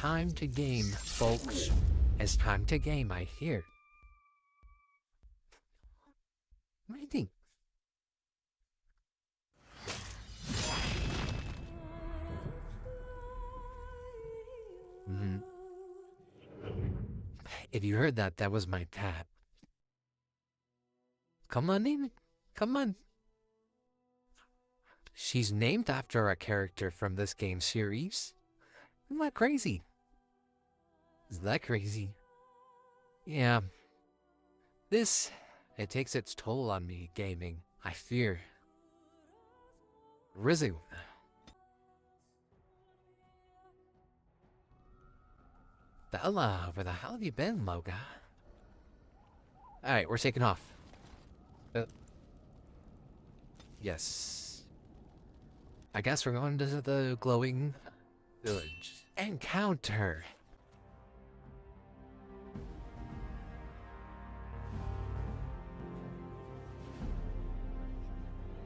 time to game, folks. It's time to game, I hear. What do you think? If you heard that, that was my cat. Come on in. Come on. She's named after a character from this game series. Isn't that crazy? Is that crazy? Yeah. It takes its toll on me, gaming. I fear. Rizu. Bella, where the hell have you been, Loga? Alright, we're taking off. Yes. I guess we're going to the glowing village. Encounter.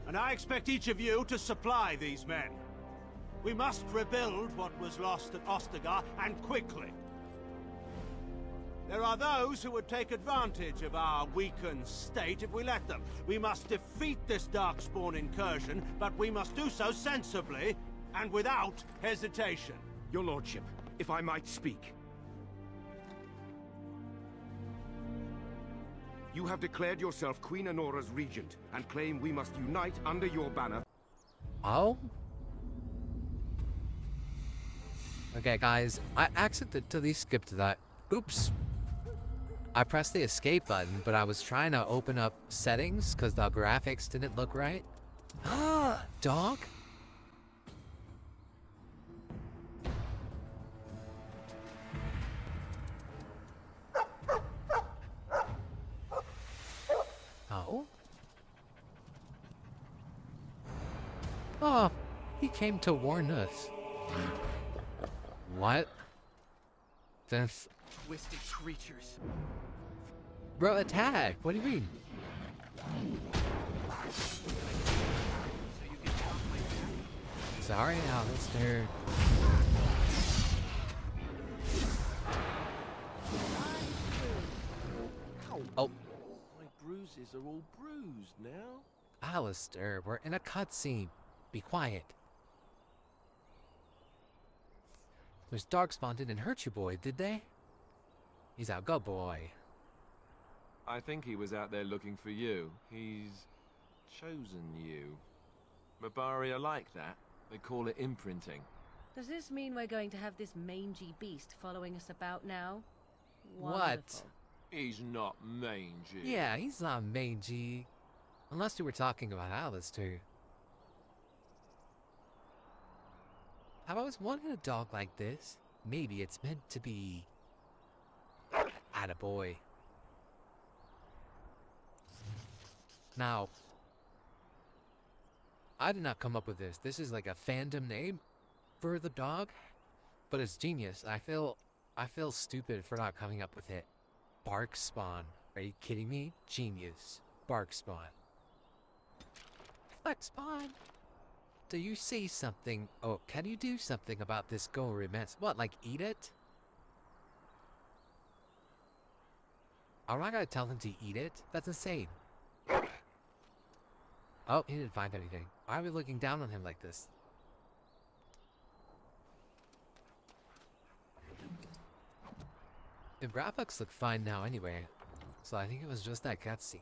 And I expect each of you to supply these men. We must rebuild what was lost at Ostagar, and quickly. There are those who would take advantage of our weakened state if we let them. We must defeat this Darkspawn incursion, but we must do so sensibly and without hesitation. Your lordship, if I might speak. You have declared yourself Queen Honora's regent, and claim we must unite under your banner. Oh? Okay, guys, I accidentally skipped that. Oops. I pressed the escape button, but I was trying to open up settings because the graphics didn't look right. Ah, dog? Oh? Oh, he came to warn us. What? This... Twisted creatures. Bro, attack! What do you mean? Sorry, Alistair. Oh. My bruises are all bruised now. Alistair, we're in a cutscene. Be quiet. Those Darkspawn didn't hurt you, boy, did they? He's our good boy. I think he was out there looking for you. He's chosen you. Mabari are like that. They call it imprinting. Does this mean we're going to have this mangy beast following us about now? What? Wonderful. He's not mangy. Yeah, he's not mangy. Unless you were talking about Alistair. I've always wanted a dog like this. Maybe it's meant to be... Attaboy. Now, I did not come up with this. This is like a fandom name for the dog, but it's genius. I feel stupid for not coming up with it. Barkspawn. Are you kidding me? Genius. Barkspawn. Barkspawn. Do you see something? Oh, can you do something about this gory mess? What, like eat it? I'm not gonna tell him to eat it. That's insane. Oh, he didn't find anything. Why are we looking down on him like this? The graphics look fine now anyway, so I think it was just that cutscene.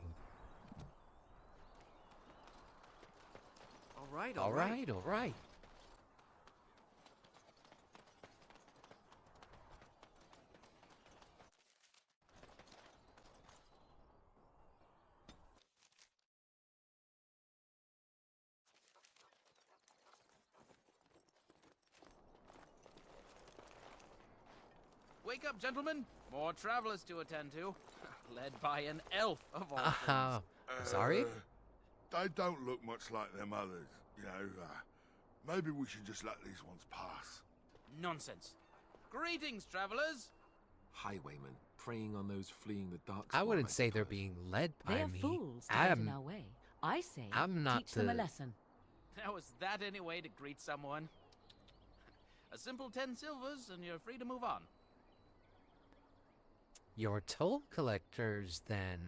All right. Wake up, gentlemen! More travelers to attend to. Led by an elf of all things. Sorry? They don't look much like them others, you know. Maybe we should just let these ones pass. Nonsense. Greetings, travelers! Highwaymen, preying on those fleeing the dark. I wouldn't say they're being led by They're me. fools to get in our way. I say, I'm not teach them a the- lesson. Now, is that any way to greet someone? A simple 10 silvers, and you're free to move on. Your toll collectors, then.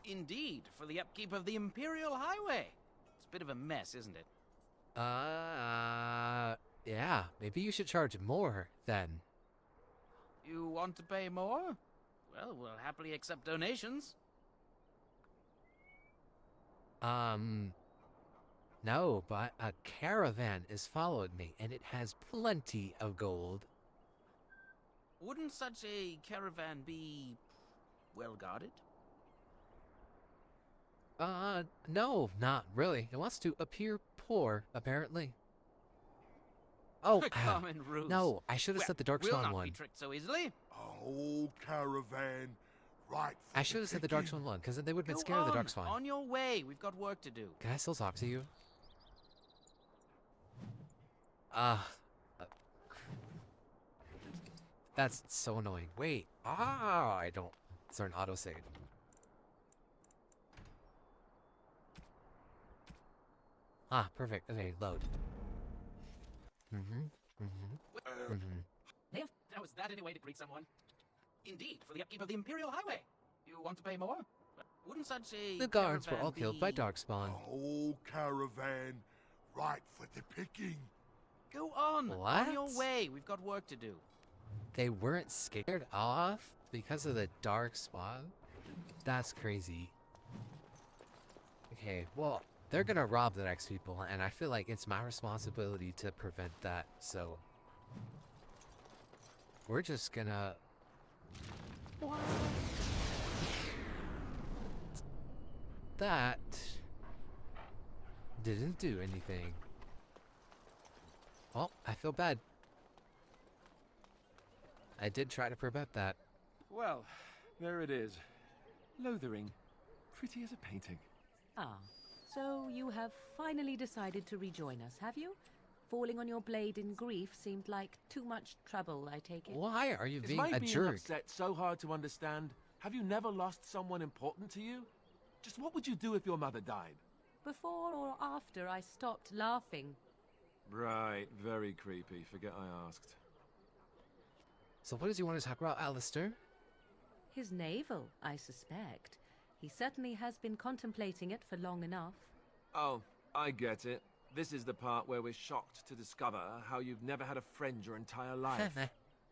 Indeed, for the upkeep of the Imperial Highway. It's a bit of a mess, isn't it? Yeah, maybe you should charge more, then. You want to pay more? Well, we'll happily accept donations. No, but a caravan is following me, and it has plenty of gold. Wouldn't such a caravan be well guarded? No, not really. It wants to appear poor, apparently. Oh, A common ruse. no, I should have said the We'll Darkspawn not one. be tricked so easily. A whole caravan, right for I should have said the picking. Darkspawn one, because then they would have been Go scared of the on, Darkspawn. on your way. We've got work to do. Can I still talk to you? That's so annoying. Wait. I don't. Is there an autosave? Perfect. Okay, load. How is that any way to greet someone? Indeed, for the upkeep of the Imperial Highway. You want to pay more? Wouldn't such a The guards were caravan all killed by be- Darkspawn. A whole caravan, right for the picking. Go on your What? way. We've got work to do. They weren't scared off because of the Darkspawn? That's crazy. Okay, well, they're gonna rob the next people, and I feel like it's my responsibility to prevent that, so... We're just gonna... What? That... didn't do anything. Well, I feel bad. I did try to prevent that. Well, there it is. Lothering. Pretty as a painting. Ah, so you have finally decided to rejoin us, have you? Falling on your blade in grief seemed like too much trouble, I take it. Why are you Is being my a being jerk? upset so hard to understand? Have you never lost someone important to you? Just what would you do if your mother died? Before or after I stopped laughing. Right, very creepy. Forget I asked. So what does he want to talk about, Alistair? His navel, I suspect. He certainly has been contemplating it for long enough. Oh, I get it. This is the part where we're shocked to discover how you've never had a friend your entire life.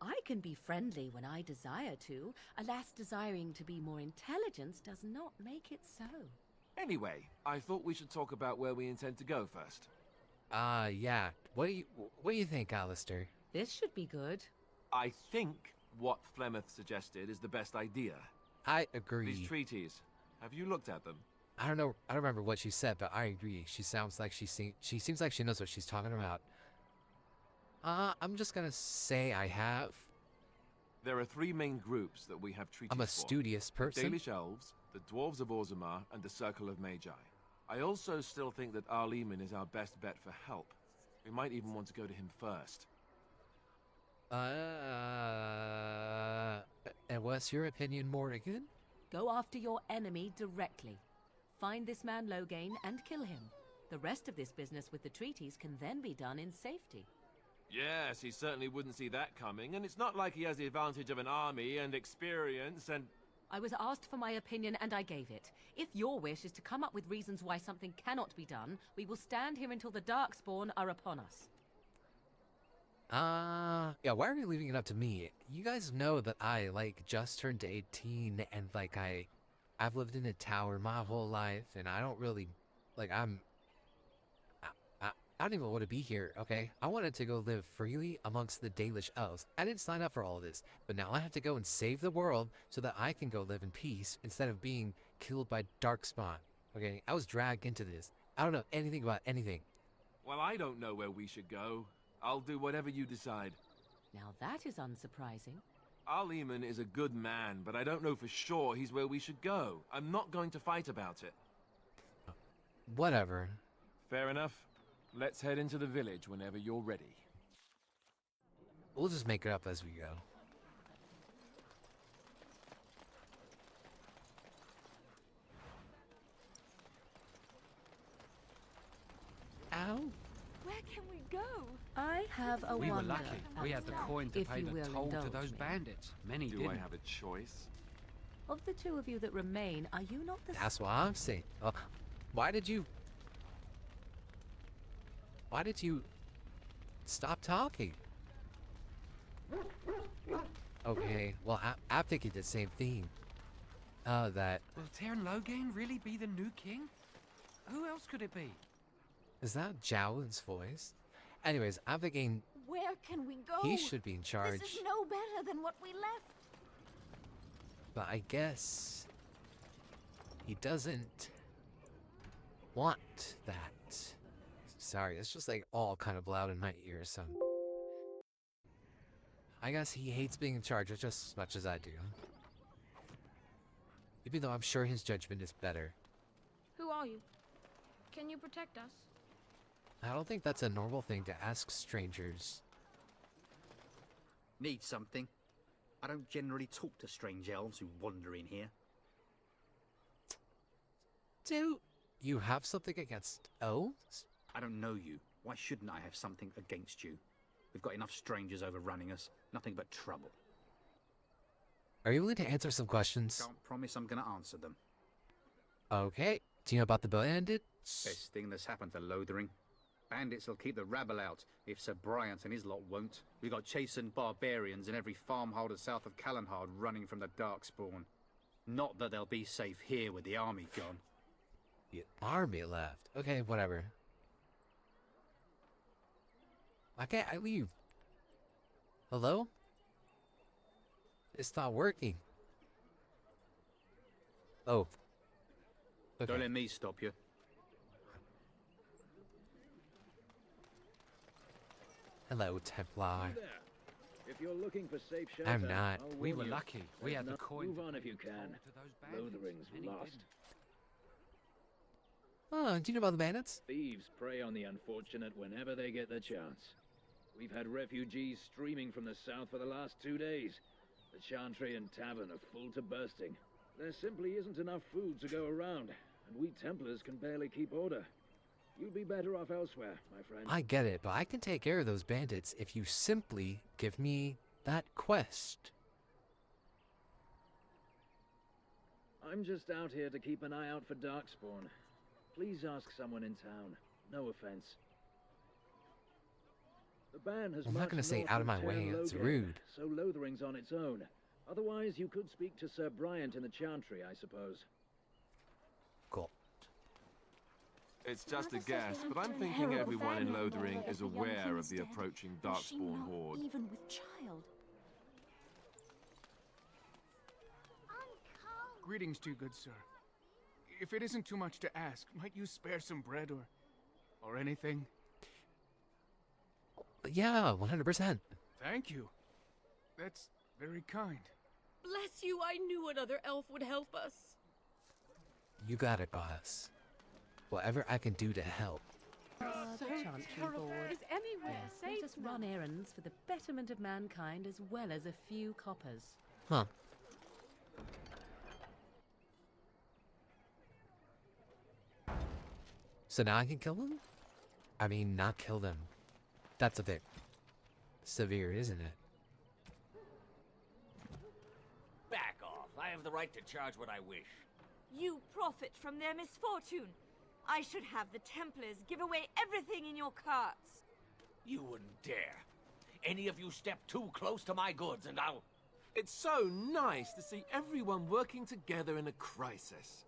I can be friendly when I desire to. Alas, desiring to be more intelligent does not make it so. Anyway, I thought we should talk about where we intend to go first. Yeah. What do you think, Alistair? This should be good. I think what Flemeth suggested is the best idea. I agree. These treaties, have you looked at them? I don't know. I don't remember what she said, but I agree. She sounds like she seems like she knows what she's talking about. I'm just gonna say I have. There are three main groups that we have treaties I'm a for. studious person. Dalish Elves, the Dwarves of Orzammar, and the Circle of Magi. I also still think that Arleman is our best bet for help. We might even want to go to him first. And what's your opinion, Morrigan? Go after your enemy directly. Find this man Loghain and kill him. The rest of this business with the treaties can then be done in safety. Yes, he certainly wouldn't see that coming, and it's not like he has the advantage of an army and experience and... I was asked for my opinion and I gave it. If your wish is to come up with reasons why something cannot be done, we will stand here until the Darkspawn are upon us. Yeah, why are you leaving it up to me? You guys know that I, just turned 18, and, I've lived in a tower my whole life, and I don't really, I don't even want to be here, okay? I wanted to go live freely amongst the Dalish elves. I didn't sign up for all of this, but now I have to go and save the world so that I can go live in peace instead of being killed by Darkspawn, okay? I was dragged into this. I don't know anything about anything. Well, I don't know where we should go. I'll do whatever you decide. Now that is unsurprising. Arleman is a good man, but I don't know for sure he's where we should go. I'm not going to fight about it. Whatever. Fair enough. Let's head into the village whenever you're ready. We'll just make it up as we go. Ow. Where can we go? I have a We were wonder. lucky. We had the Alistair, coin to if pay you the will toll to indulge those me. bandits. Many Do didn't. I have a choice? Of the two of you that remain, are you not the That's what I'm saying. Why did you stop talking? Okay, well, I'm thinking the same thing. That Will Terran Logain really be the new king? Who else could it be? is that Jowlin's voice. Anyways, I'm thinking Where can we go? he should be in charge. This is no better than what we left. But I guess he doesn't want that. Sorry, it's just like all kind of loud in my ears. So I guess he hates being in charge just as much as I do. Even though I'm sure his judgment is better. Who are you? Can you protect us? I don't think that's a normal thing to ask strangers. Need something? I don't generally talk to strange elves who wander in here. Do you have something against elves? I don't know you. Why shouldn't I have something against you? We've got enough strangers overrunning us. Nothing but trouble. Are you willing to answer some questions? Can't promise I'm gonna answer them. Okay. Do you know about the bandits? Best thing that's happened to Lothering. Bandits will keep the rabble out, if Sir Bryant and his lot won't. We got chastened barbarians in every farmholder south of Callanhard running from the Darkspawn. Not that they'll be safe here with the army gone. The army left. Okay, whatever. Why can't I leave? Hello? It's not working. Oh. Okay. Don't let me stop you. Hello, Templar. If you're looking for safe shelter, I'm not. I'll We warn were you. lucky. We had the coin. Move to on pay if you the toll can. to those bandits. Lothering's Many lost. didn't. Oh, do you know about the bandits? Thieves prey on the unfortunate whenever they get the chance. We've had refugees streaming from the south for the last 2 days. The Chantry and Tavern are full to bursting. There simply isn't enough food to go around, and we Templars can barely keep order. You'd be better off elsewhere, my friend. I get it, but I can take care of those bandits if you simply give me that quest. I'm just out here to keep an eye out for Darkspawn. Please ask someone in town. No offense. The ban has I'm not marched gonna say north out of from my way, Terran it's Logain, rude. So Lothering's on its own. Otherwise, you could speak to Sir Bryant in the Chantry, I suppose. Cool. It's just a guess, but I'm thinking everyone in Lothering is aware of the approaching Darkspawn horde. Even with child. Greetings to you, good sir. If it isn't too much to ask, might you spare some bread or anything? Yeah, 100%. Thank you. That's very kind. Bless you, I knew another elf would help us. You got it, boss. Whatever I can do to help. the Chantry Board? Is anywhere Yes, safe let us now? run errands for the betterment of mankind as well as a few coppers. Huh. So now I can kill them? I mean, not kill them. That's a bit severe, isn't it? Back off. I have the right to charge what I wish. You profit from their misfortune. I should have the Templars give away everything in your carts. You wouldn't dare. Any of you step too close to my goods and I'll... It's so nice to see everyone working together in a crisis.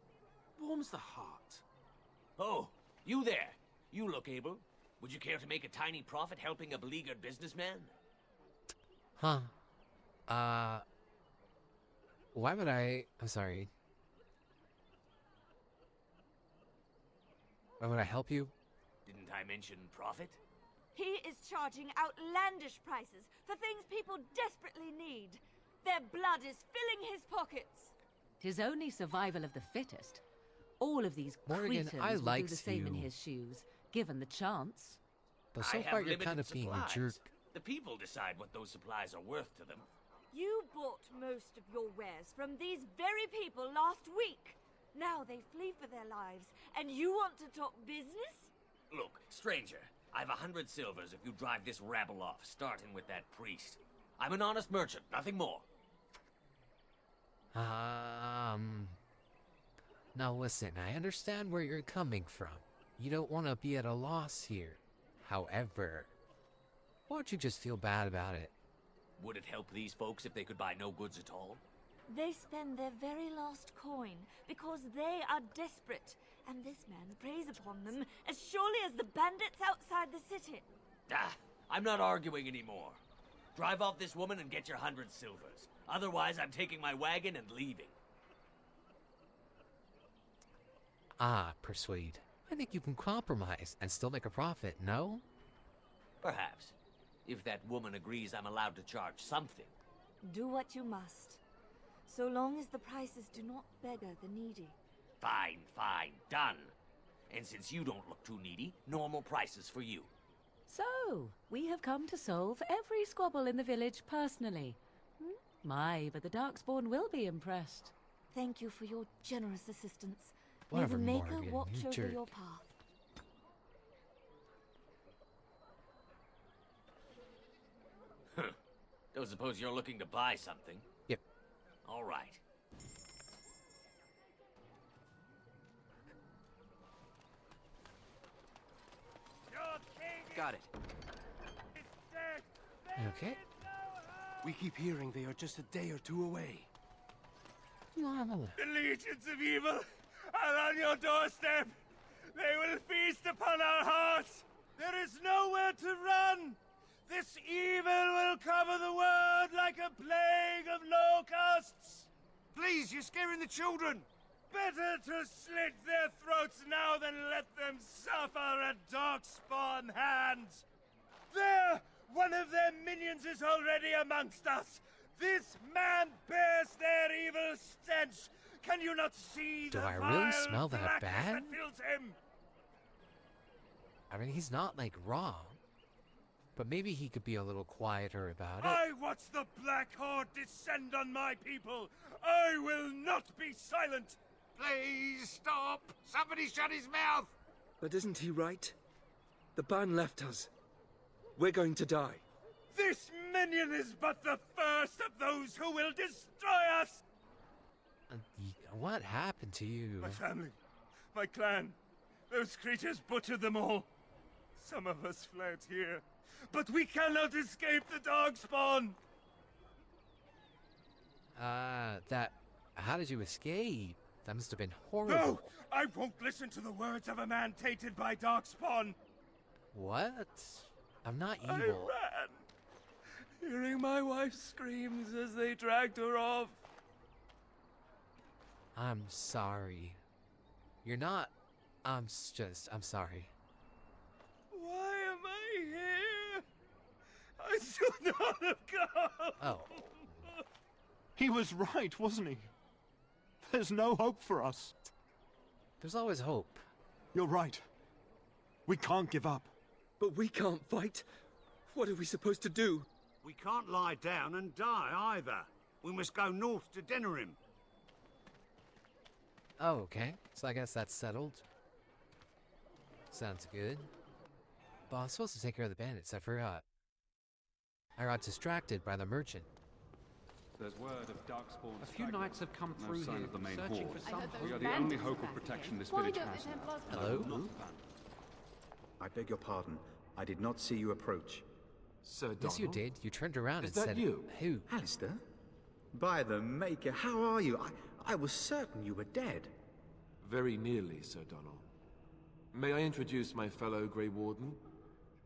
Warms the heart. Oh, you there. You look able. Would you care to make a tiny profit helping a beleaguered businessman? Huh. Why would I... I'm sorry. Why would I help you? Didn't I mention profit? He is charging outlandish prices for things people desperately need. Their blood is filling his pockets. 'Tis only survival of the fittest. All of these Morgan, cretins I would do likes the same in you. his shoes, given the chance. But so I far have you're limited kind of being a supplies. jerk. The people decide what those supplies are worth to them. You bought most of your wares from these very people last week. Now they flee for their lives, and you want to talk business? Look, stranger, I've 100 silvers if you drive this rabble off, starting with that priest. I'm an honest merchant, nothing more. Now listen, I understand where you're coming from. You don't want to be at a loss here. However, why don't you just feel bad about it? Would it help these folks if they could buy no goods at all? They spend their very last coin because they are desperate, and this man preys upon them as surely as the bandits outside the city. Ah, I'm not arguing anymore. Drive off this woman and get your 100 silvers. Otherwise, I'm taking my wagon and leaving. Persuade. I think you can compromise and still make a profit, no? Perhaps. If that woman agrees I'm allowed to charge something. Do what you must. So long as the prices do not beggar the needy. Fine, fine, done. And since you don't look too needy, normal prices for you. So, we have come to solve every squabble in the village personally. My, but the Darkspawn will be impressed. Thank you for your generous assistance. Whatever, May the Maker Morgan, watch you over jerk. your path. Don't suppose you're looking to buy something? Yep. All right. Got it. Okay. We keep hearing they are just a day or two away. The legions of evil are on your doorstep. They will feast upon our hearts. There is nowhere to run. This evil will cover the world like a plague of locusts. Please, you're scaring the children. Better to slit their throats now than let them suffer at Darkspawn hands. There! One of their minions is already amongst us. This man bears their evil stench. Can you not see Do the I really vile smell that blackness bad? that fills him? I mean, he's not, like, wrong. But maybe he could be a little quieter about it. I watch the Black Horde descend on my people. I will not be silent. Please stop. Somebody shut his mouth. But isn't he right? The ban left us. We're going to die. This minion is but the first of those who will destroy us. What happened to you? My family, my clan, those creatures butchered them all. Some of us fled here, but we cannot escape the Darkspawn. How did you escape? That must have been horrible. No, I won't listen to the words of a man tainted by Darkspawn. What? I'm not I evil. ran, hearing my wife's screams as they dragged her off. I'm sorry. You're not... I'm sorry. Why am I here? I should not have come. Oh. He was right, wasn't he? There's no hope for us. There's always hope. You're right. We can't give up. But we can't fight. What are we supposed to do? We can't lie down and die either. We must go north to Denerim. Oh, okay. So I guess that's settled. Sounds good. But I'm supposed to take care of the bandits, I forgot. I got distracted by the merchant. There's word of Darkspawn. A few knights have come No through sign here, of the main searching horde. for something. We are the only hope of protection this village has. Hello? I beg your pardon. I did not see you approach. Sir Donald? Yes, you did. You turned around Is and that said, you? Who? Alistair? By the Maker, how are you? I was certain you were dead. Very nearly, Sir Donald. May I introduce my fellow Grey Warden?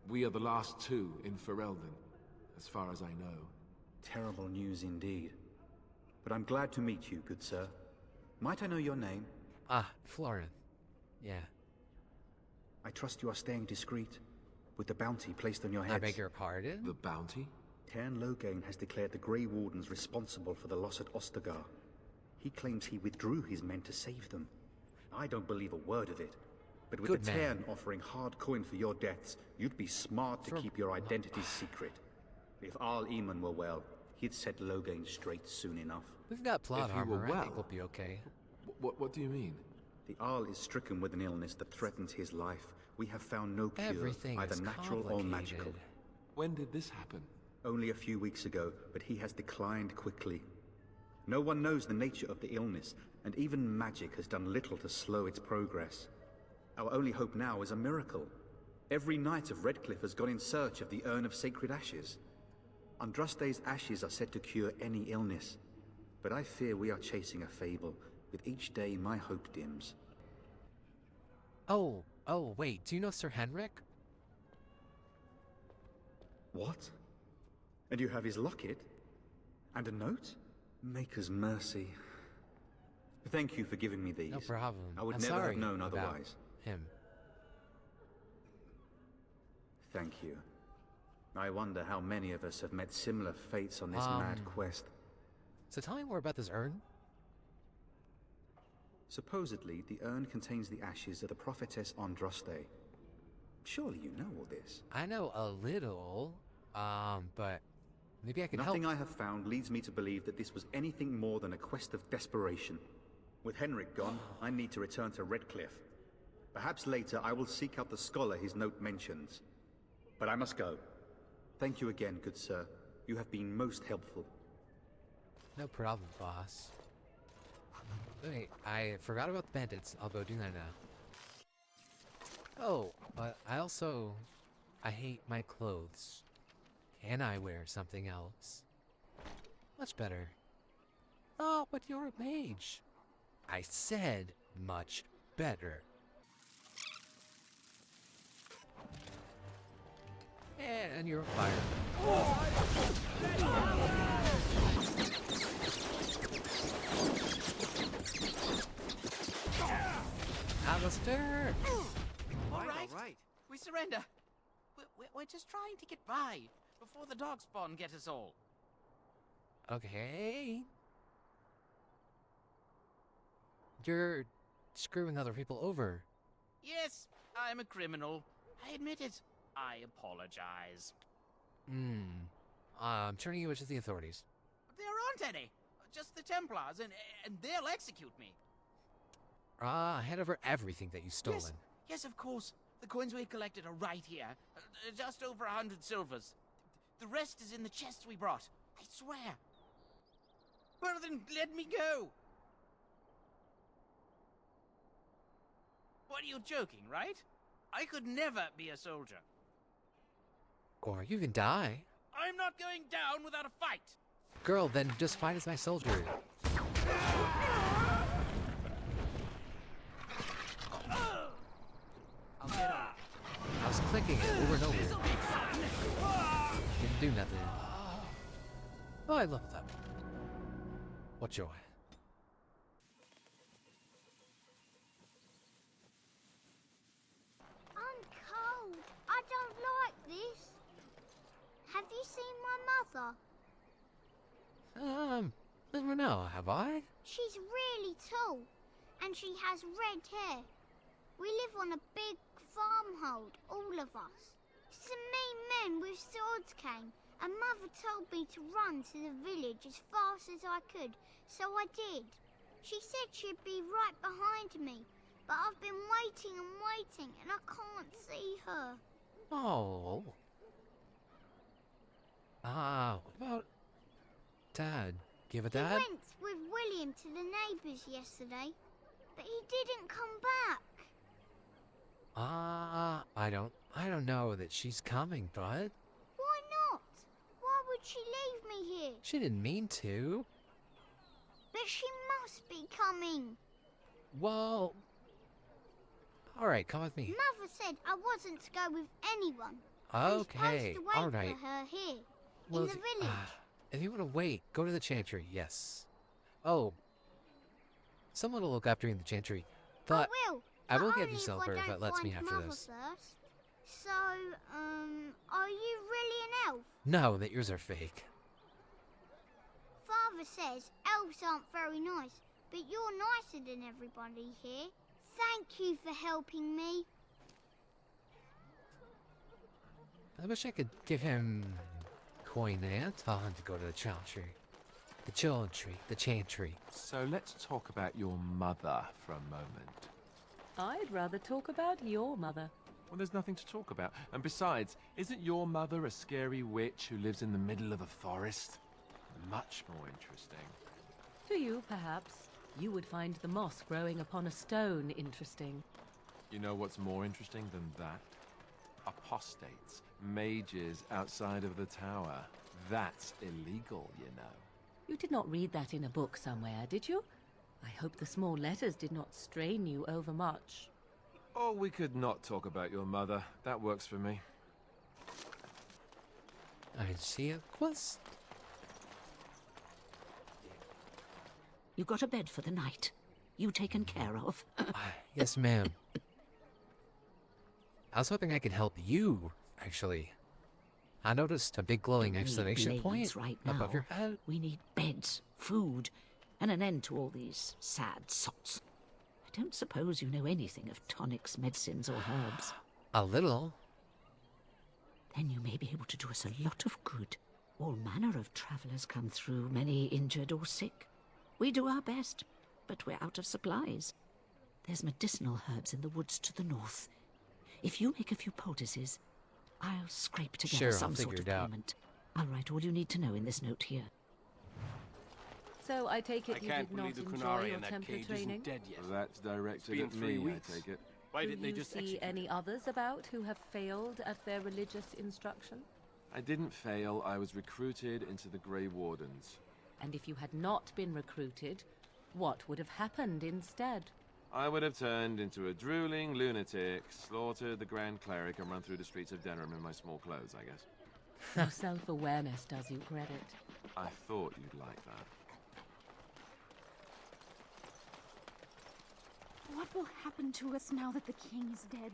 We are the last two in Ferelden, as far as I know. Terrible news indeed. But I'm glad to meet you, good sir. Might I know your name? Florin. Yeah. I trust you are staying discreet, with the bounty placed on your heads. I beg your pardon? The bounty? Cairn Loghain has declared the Grey Wardens responsible for the loss at Ostagar. He claims he withdrew his men to save them. I don't believe a word of it. But with Good the man. Cairn offering hard coin for your deaths, you'd be smart to keep your identities secret. If Arl Eamon were well, he'd set Loghain straight soon enough. We've got plot If he armor. were I think well. we'll be okay. What do you mean? The Arl is stricken with an illness that threatens his life. We have found no cure, Everything either is natural or magical. complicated. When did this happen? Only a few weeks ago, but he has declined quickly. No one knows the nature of the illness, and even magic has done little to slow its progress. Our only hope now is a miracle. Every knight of Redcliffe has gone in search of the Urn of Sacred Ashes. Andraste's ashes are said to cure any illness, but I fear we are chasing a fable. With each day, my hope dims. Oh, wait, do you know Sir Henrik? What? And you have his locket? And a note? Maker's mercy. Thank you for giving me these. No problem. I would I'm never sorry have known about otherwise. him. Thank you. I wonder how many of us have met similar fates on this mad quest. So tell me more about this urn. Supposedly, the urn contains the ashes of the prophetess Andraste. Surely you know all this. I know a little, but maybe I can help. Nothing I have found leads me to believe that this was anything more than a quest of desperation. With Henrik gone, I need to return to Redcliffe. Perhaps later I will seek out the scholar his note mentions. But I must go. Thank you again, good sir. You have been most helpful. No problem, boss. Wait, I forgot about the bandits. I'll go do that now. Oh, but I hate my clothes. Can I wear something else? Much better. Oh, but you're a mage. I said much better. And you're on fire. Alistair! All right. We surrender. We're just trying to get by before the Darkspawn get us all. Okay. You're screwing other people over. Yes, I'm a criminal. I admit it. I apologize. I'm turning you into the authorities. There aren't any. Just the Templars, and they'll execute me. Hand over everything that you've stolen. Yes, of course. The coins we collected are right here. Just over 100 silvers. The rest is in the chests we brought. I swear. Well, then let me go. What, are you joking, right? I could never be a soldier. Or you can die. I'm not going down without a fight. Girl, then just fight as my soldier. I'll get on. I was clicking it over and over. Didn't do nothing. Oh, I love that. What joy. I'm cold. I don't like this. Have you seen my mother? Never know, have I? She's really tall, and she has red hair. We live on a big farmhold, all of us. Some mean men with swords came, and Mother told me to run to the village as fast as I could, so I did. She said she'd be right behind me, but I've been waiting and waiting, and I can't see her. Oh. What about Dad? Give a dad? He went with William to the neighbours yesterday, but he didn't come back. I don't know that she's coming, bud. Why not? Why would she leave me here? She didn't mean to. But she must be coming. Well, alright, come with me. Mother said I wasn't to go with anyone. Okay, I'm supposed to wait alright. for her here, Well, in the village. If you want to wait, go to the chantry, yes. Oh, someone will look after you in the chantry. But I will give you silver if it lets me after Mother this. first. So, are you really an elf? No, that yours are fake. Father says elves aren't very nice, but you're nicer than everybody here. Thank you for helping me. I wish I could give him coin and tell him to go to the chantry. The chantry. So let's talk about your mother for a moment. I'd rather talk about your mother. Well, there's nothing to talk about. And besides, isn't your mother a scary witch who lives in the middle of a forest? Much more interesting. To you, perhaps. You would find the moss growing upon a stone interesting. You know what's more interesting than that? Apostates, mages outside of the tower. That's illegal, you know. You did not read that in a book somewhere, did you? I hope the small letters did not strain you overmuch. Oh, we could not talk about your mother. That works for me. I see a quest. You got a bed for the night. You taken care of. Yes, ma'am. I was hoping I could help you, actually. I noticed a big glowing exclamation point right above now. your head. We need beds, food, and an end to all these sad sots. I don't suppose you know anything of tonics, medicines, or herbs. A little. Then you may be able to do us a lot of good. All manner of travellers come through, many injured or sick. We do our best, but we're out of supplies. There's medicinal herbs in the woods to the north. If you make a few poultices, I'll scrape together some sort of payment. I'll write all you need to know in this note here. So I take it you did not enjoy your temper training? Well, that's directed at me, I take it. Why didn't they just see any others about who have failed at their religious instruction? I didn't fail. I was recruited into the Grey Wardens. And if you had not been recruited, what would have happened instead? I would have turned into a drooling lunatic, slaughtered the Grand Cleric, and run through the streets of Denham in my small clothes, I guess. Your self-awareness does you credit. I thought you'd like that. What will happen to us now that the king is dead?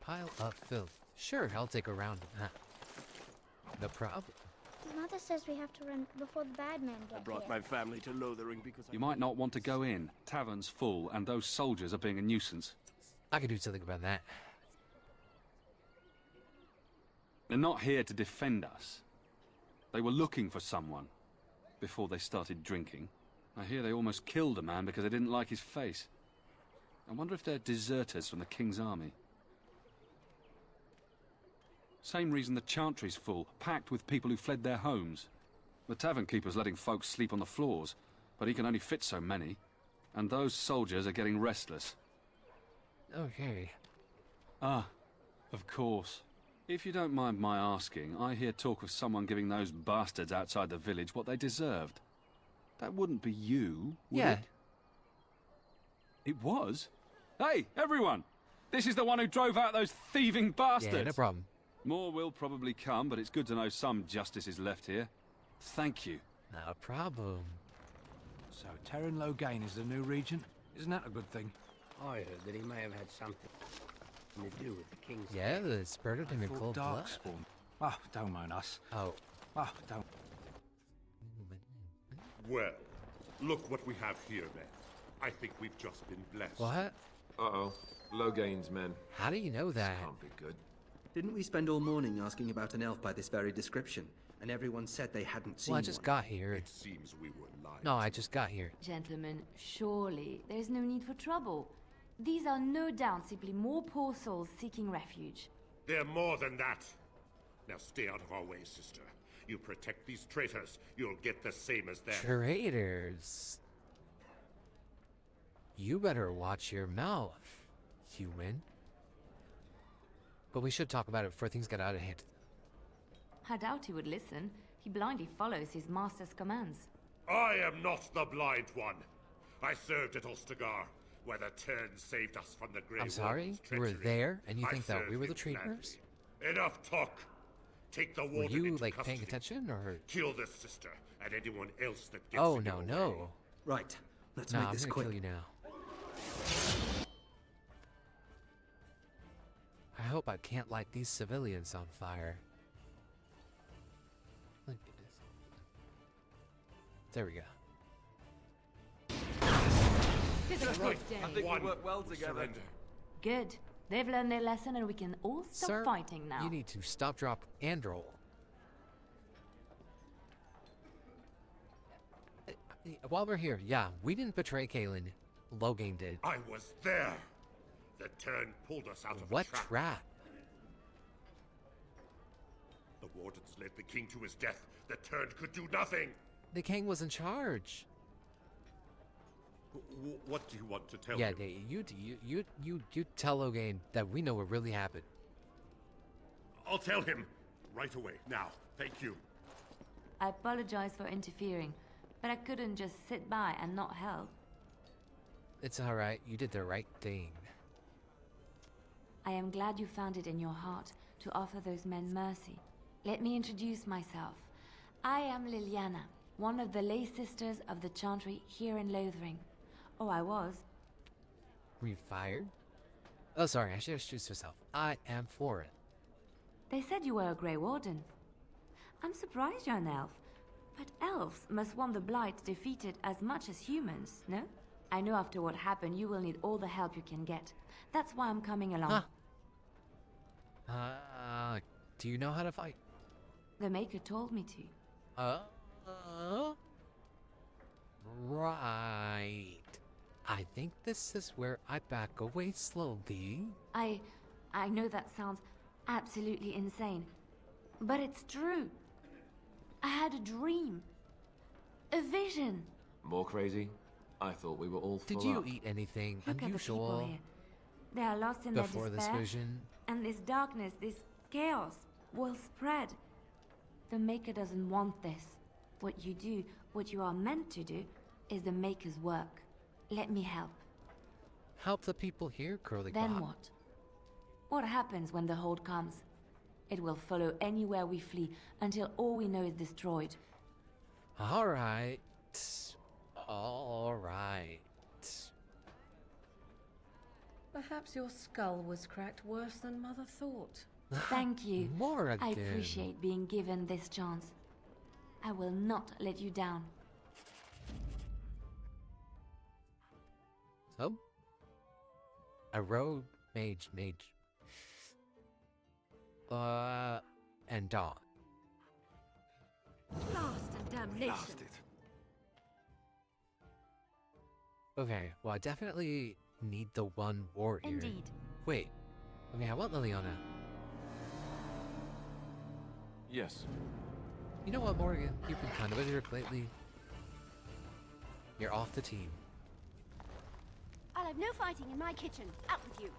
Pile up filth. Sure, I'll take a round of that. No problem. Mother says we have to run before the bad men get here. My family to Lothering because You might not want to go in. Tavern's full, and those soldiers are being a nuisance. I could do something about that. They're not here to defend us. They were looking for someone before they started drinking. I hear they almost killed a man because they didn't like his face. I wonder if they're deserters from the King's army. Same reason the Chantry's full, packed with people who fled their homes. The tavern keeper's letting folks sleep on the floors, but he can only fit so many. And those soldiers are getting restless. Okay. Ah, of course. If you don't mind my asking, I hear talk of someone giving those bastards outside the village what they deserved. That wouldn't be you, would it? It was? Hey, everyone! This is the one who drove out those thieving bastards! Yeah, no problem. More will probably come, but it's good to know some justice is left here. Thank you. No problem. So Terran Logain is the new regent? Isn't that a good thing? I heard that he may have had something to do with the king's... Yeah, the spurted him in cold blood. Darkspawn. Oh, don't mind us. Oh. Oh, don't... Well, look what we have here, then. I think we've just been blessed. What? Uh-oh. Logain's men. How do you know that? Can't be good. Didn't we spend all morning asking about an elf by this very description? And everyone said they hadn't seen Well, I just one. got here. It seems we were lying. No, I just got here. Gentlemen, surely there's no need for trouble. These are no doubt simply more poor souls seeking refuge. They're more than that. Now stay out of our way, sister. You protect these traitors, you'll get the same as them. Traitors. You better watch your mouth, human. But we should talk about it before things get out of hand. I doubt he would listen. He blindly follows his master's commands. I am not the blind one. I served at Ostagar, where the Turn saved us from the Grey I'm sorry? Warden's You were treachery. there, and you I think that we served were the him traitors? gladly. Enough talk. Take the Were warden you, into like, custody. paying attention, or...? Kill this sister, and anyone else that gets Oh, in no, your no. way. Right. Let's Nah, make I'm this gonna quick. kill you now. I hope I can't light these civilians on fire. Look at this. There we go. Tis a good day. I think we work well together. Surrender. Good. They've learned their lesson and we can all stop Sir, fighting now. you need to stop, drop, and roll. While we're here, yeah, we didn't betray Kaelin. Logan did. I was there. The turn pulled us out of What a trap. trap? The wardens led the king to his death. The turn could do nothing. The king was in charge. What do you want to tell Yeah, him? you tell Logan that we know what really happened. I'll tell him right away. Now, thank you. I apologize for interfering, but I couldn't just sit by and not help. It's alright, you did the right thing. I am glad you found it in your heart to offer those men mercy. Let me introduce myself. I am Liliana, one of the lay sisters of the Chantry here in Lothering. Oh, I was. Were you fired? Oh, sorry, I should introduce myself. I am Florin. They said you were a Grey Warden. I'm surprised you're an elf, but elves must want the Blight defeated as much as humans, no? I know after what happened you will need all the help you can get. That's why I'm coming along. Do you know how to fight? The Maker told me to. Right. I think this is where I back away slowly. I know that sounds absolutely insane, but it's true. I had a dream. A vision. More crazy? I thought we were all full Did you up. eat anything Look at the people unusual here. They are lost in before their this despair, vision? and this darkness, this chaos, will spread. The Maker doesn't want this. What you do, what you are meant to do, is the Maker's work. Let me help. Help the people here, Curly Then Bob. what? What happens when the Hold comes? It will follow anywhere we flee until all we know is destroyed. Alright. Alright. Perhaps your skull was cracked worse than Mother thought. Thank you. Morrigan. I appreciate being given this chance. I will not let you down. So? A road mage. And Dawn. Blast and damnation. Okay, well I definitely need the one warrior. Indeed. Wait. Okay, I want Liliana. Yes. You know what, Morgan? You've been kind of a jerk lately. You're off the team. I'll have no fighting in my kitchen. Out with you.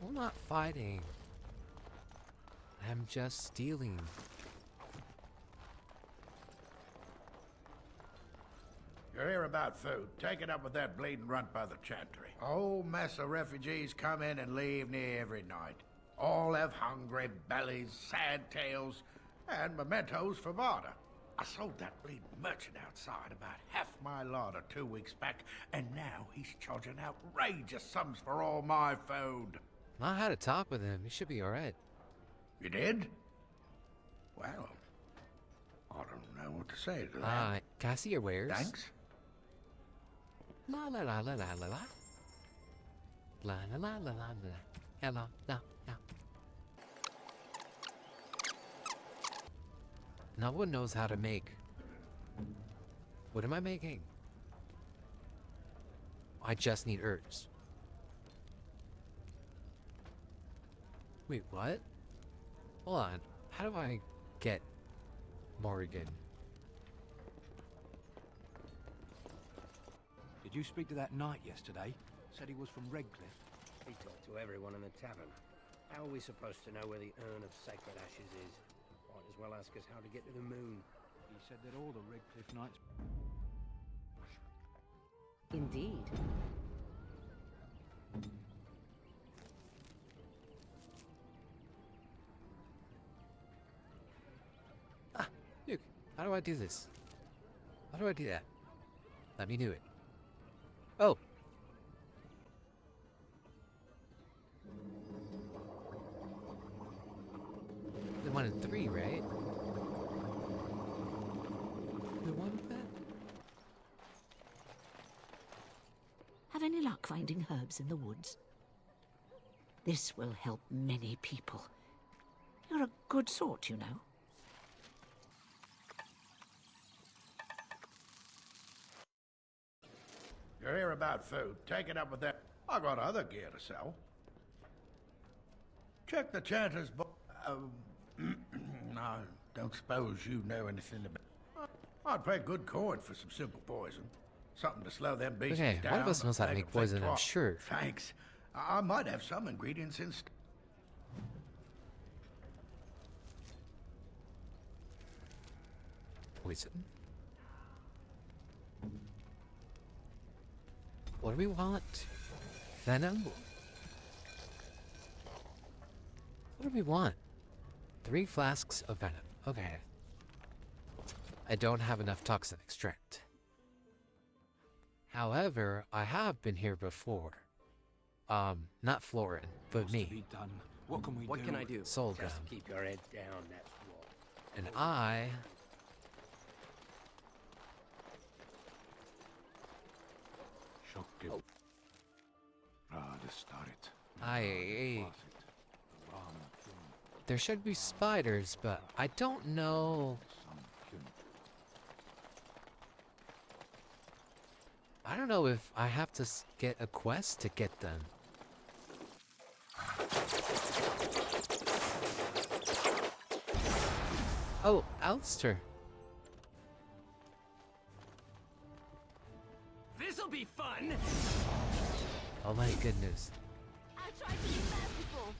I'm not fighting. I'm just stealing. You're here about food. Take it up with that bleeding runt by the chantry. A whole mess of refugees come in and leave near every night. All have hungry bellies, sad tales, and mementos for barter. I sold that bleeding merchant outside about half my larder 2 weeks back, and now he's charging outrageous sums for all my food. I had a talk with him. He should be alright. You did? Well, I don't know what to say to that. Can I see your wares? Thanks. La la la la la la la. La la la la la la. Hello, no, no. No one knows how to make. What am I making? I just need herbs. Wait, what? Hold on. How do I get Morrigan? Did you speak to that knight yesterday? Said he was from Redcliffe. He talked to everyone in the tavern. How are we supposed to know where the urn of sacred ashes is? Might as well ask us how to get to the moon. He said that all the Redcliffe knights... Indeed. Duke, how do I do this? How do I do that? Let me do it. Oh! The 1 and 3, right? The one with that? Have any luck finding herbs in the woods? This will help many people. You're a good sort, you know. You're here about food. Take it up with that. I got other gear to sell. Check the chanter's book. I don't suppose you know anything about... I'd pay good coin for some simple poison. Something to slow them beasts Okay, down. one of us knows how to make make them think poison, I'm twice. sure. Thanks. I might have some ingredients in... Poison. What do we want? Venom? What do we want? 3 flasks of venom. Okay. I don't have enough toxin extract. However, I have been here before. Not Florin, but me. What can we do? What can I do? Soul Just Gum. keep your head down, that's what. And I... There should be spiders, but I don't know... I don't know if I have to get a quest to get them. Oh, Alistair. This'll be fun! Oh my goodness. I'll try to be merciful.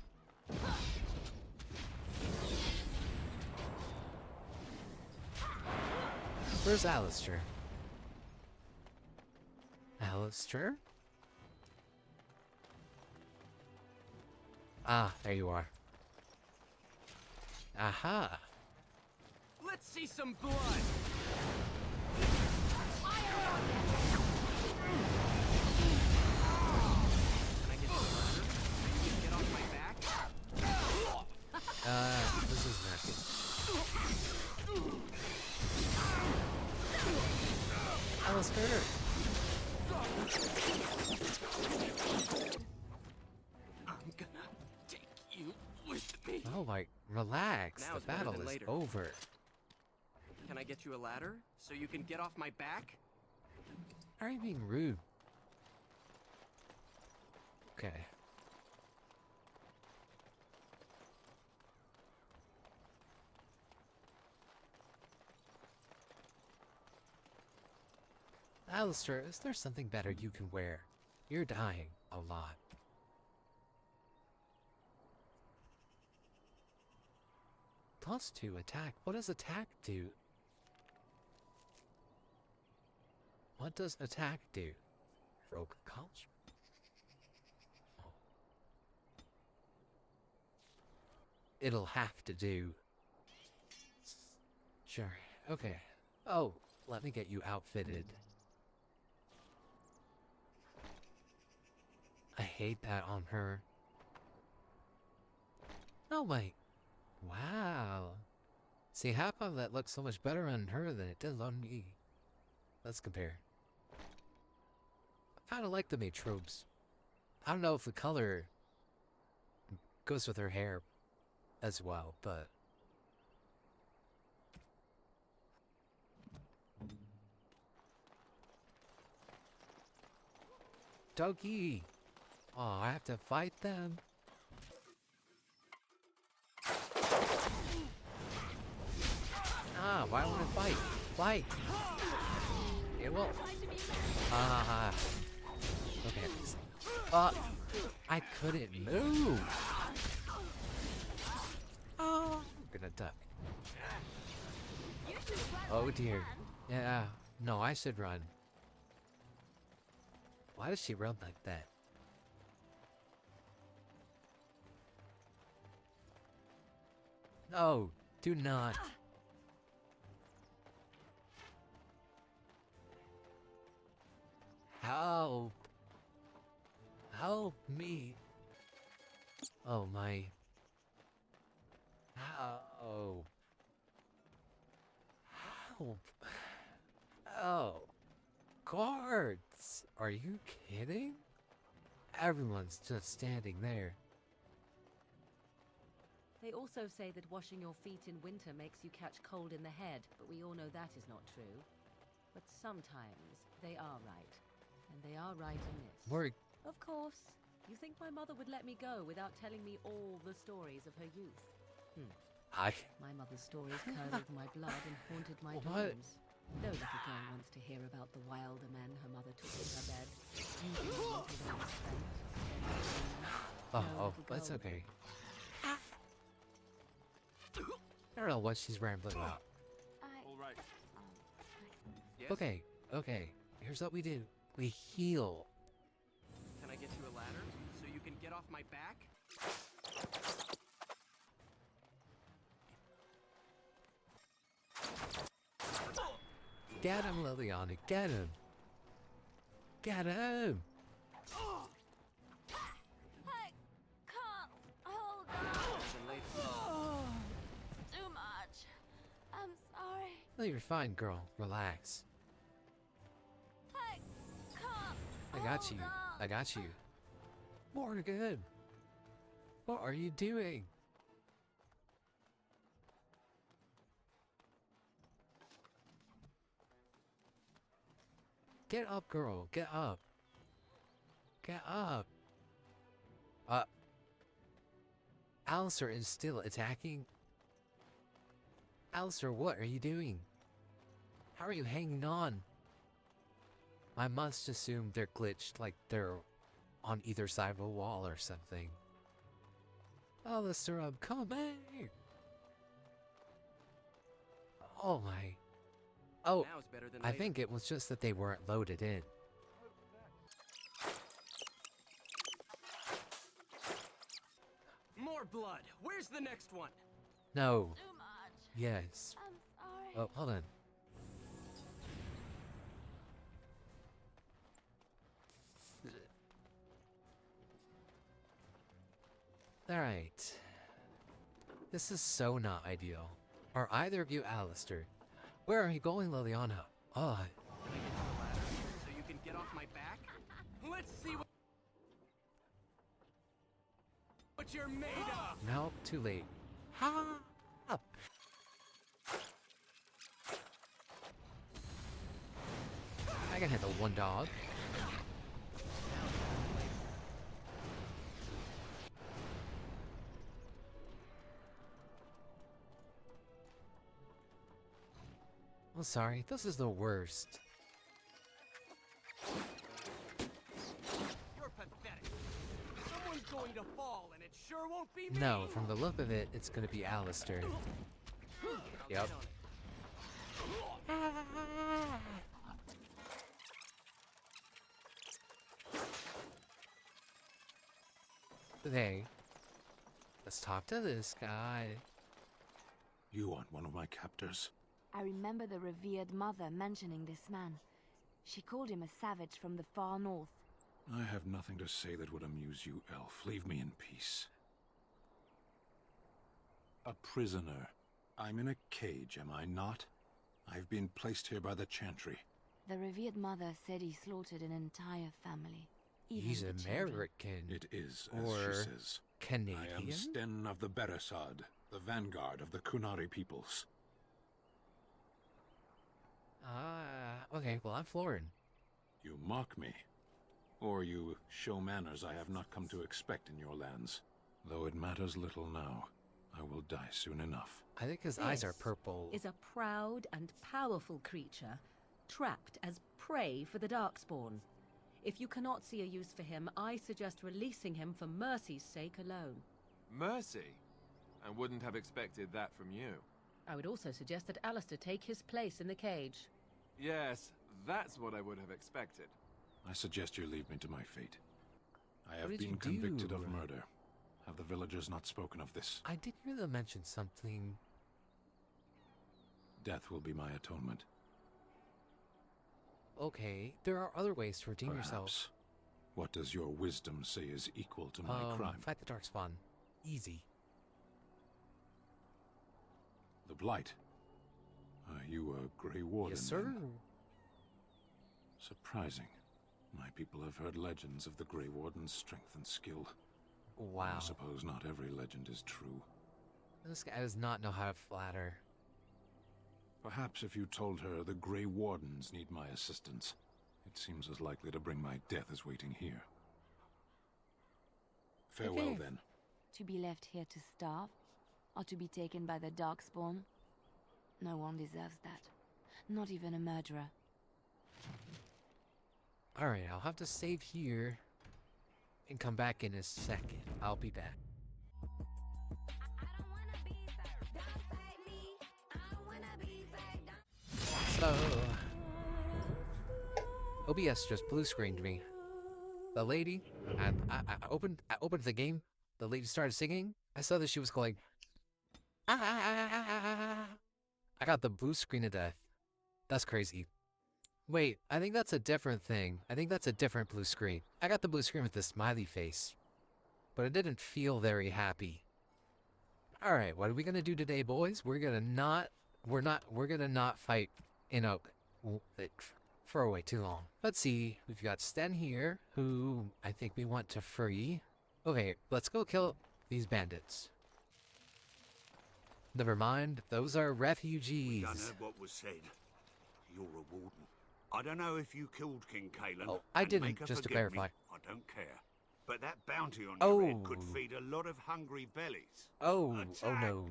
Where's Alistair? Alistair? Ah, there you are. Aha! Let's see some blood! This is not good. Alistair! I'm gonna take you with me. Oh, like, relax. Now The is better battle than is later. over. Can I get you a ladder so you can get off my back? Are you being rude? Okay. Alistair, is there something better you can wear? You're dying a lot. Plus 2 attack. What does attack do? What does attack do? Rogue college. Oh. It'll have to do. Sure. Okay. Oh, let me get you outfitted. I hate that on her. Oh wait. Wow. See, how come that looks so much better on her than it does on me? Let's compare. I kind of like the maid tropes. I don't know if the color goes with her hair as well, but... Doggy! Oh, I have to fight them? Ah, why won't it fight? Fight! It won't. Ah. Okay. I couldn't move! Oh, I'm gonna duck. Oh dear. Yeah, no, I should run. Why does she run like that? No, do not. Help. Help me. Oh my. Help. Help. Oh. Guards. Are you kidding? Everyone's just standing there. They also say that washing your feet in winter makes you catch cold in the head, but we all know that is not true. But sometimes they are right. And they are right in this. We're... Of course. You think my mother would let me go without telling me all the stories of her youth? My mother's stories curdled my blood and haunted my dreams. No little girl wants to hear about the wilder men her mother took to her bed. Oh, that's okay. I don't know what she's rambling about. All right. Okay, okay. Here's what we do. We heal. Can I get you a ladder so you can get off my back? Get him, Liliana. Get him. Get him. I can't hold on. It's too much. I'm sorry. No, you're fine, girl. Relax. I can't. I got you. I got you. Morgan. What are you doing? Get up, girl. Get up. Get up. Alistair is still attacking. Alistair, what are you doing? How are you hanging on? I must assume they're glitched, like they're on either side of a wall or something. Alistair, I'm coming! Oh my... Oh, Now it's better than I later. think it was just that they weren't loaded in. More blood. Where's the next one? No. Too much. Yes. I'm sorry. Oh, hold on. Alright. This is so not ideal. Are either of you Alistair? Where are you going, Liliana? Oh. Can I get you a ladder so you can get off my back? Let's see what you're made of. No, too late. Ha! Up. I can handle one dog. I'm sorry, this is the worst. You're pathetic. Someone's going to fall, and it sure won't be me. No, from the look of it, it's gonna be Alistair. Yep. Hey, let's talk to this guy. You aren't one of my captors. I remember the revered mother mentioning this man. She called him a savage from the far north. I have nothing to say that would amuse you, elf. Leave me in peace. A prisoner. I'm in a cage, am I not? I've been placed here by the Chantry. The revered mother said he slaughtered an entire family. Even He's the children. American. It is, or as she says. Canadian. I am Sten of the Beresad, the vanguard of the Kunari peoples. Okay, well, I'm Florin. You mock me. Or you show manners I have not come to expect in your lands. Though it matters little now. I will die soon enough. I think his eyes are purple. Is a proud and powerful creature, trapped as prey for the Darkspawn. If you cannot see a use for him, I suggest releasing him for mercy's sake alone. Mercy? I wouldn't have expected that from you. I would also suggest that Alistair take his place in the cage. Yes, that's what I would have expected. I suggest you leave me to my fate. I What have did been you convicted do? of murder. Have the villagers not spoken of this? I did hear them mention something. Death will be my atonement. Okay, there are other ways to redeem yourself. Perhaps. What does your wisdom say is equal to my crime? Fight the Darkspawn. Easy. The Blight. Are you a Grey Warden? Yes, sir. then? Surprising. My people have heard legends of the Grey Warden's strength and skill. Wow. I suppose not every legend is true. This guy does not know how to flatter. Perhaps if you told her the Grey Wardens need my assistance, It seems as likely to bring my death as waiting here. Farewell, Okay. then. To be left here to starve, or to be taken by the Darkspawn? No one deserves that. Not even a murderer. Alright, I'll have to save here and come back in a second. I'll be back. So, OBS just blue screened me. The lady, and I opened the game. The lady started singing. I saw that she was going. I got the blue screen to death. That's crazy. Wait, I think that's a different thing. I think that's a different blue screen. I got the blue screen with the smiley face, but it didn't feel very happy. All right, what are we gonna do today, boys? We're gonna not fight in a for way too long. Let's see. We've got Sten here, who I think we want to free. Okay, let's go kill these bandits. Never mind, those are refugees. We done heard what was said. You're a warden. I don't know if you killed King Kalen. Oh, I and didn't, make her just to forgive me. verify. I don't care. But that bounty on your head could Oh. feed a lot of hungry bellies. Oh, oh Attack! no.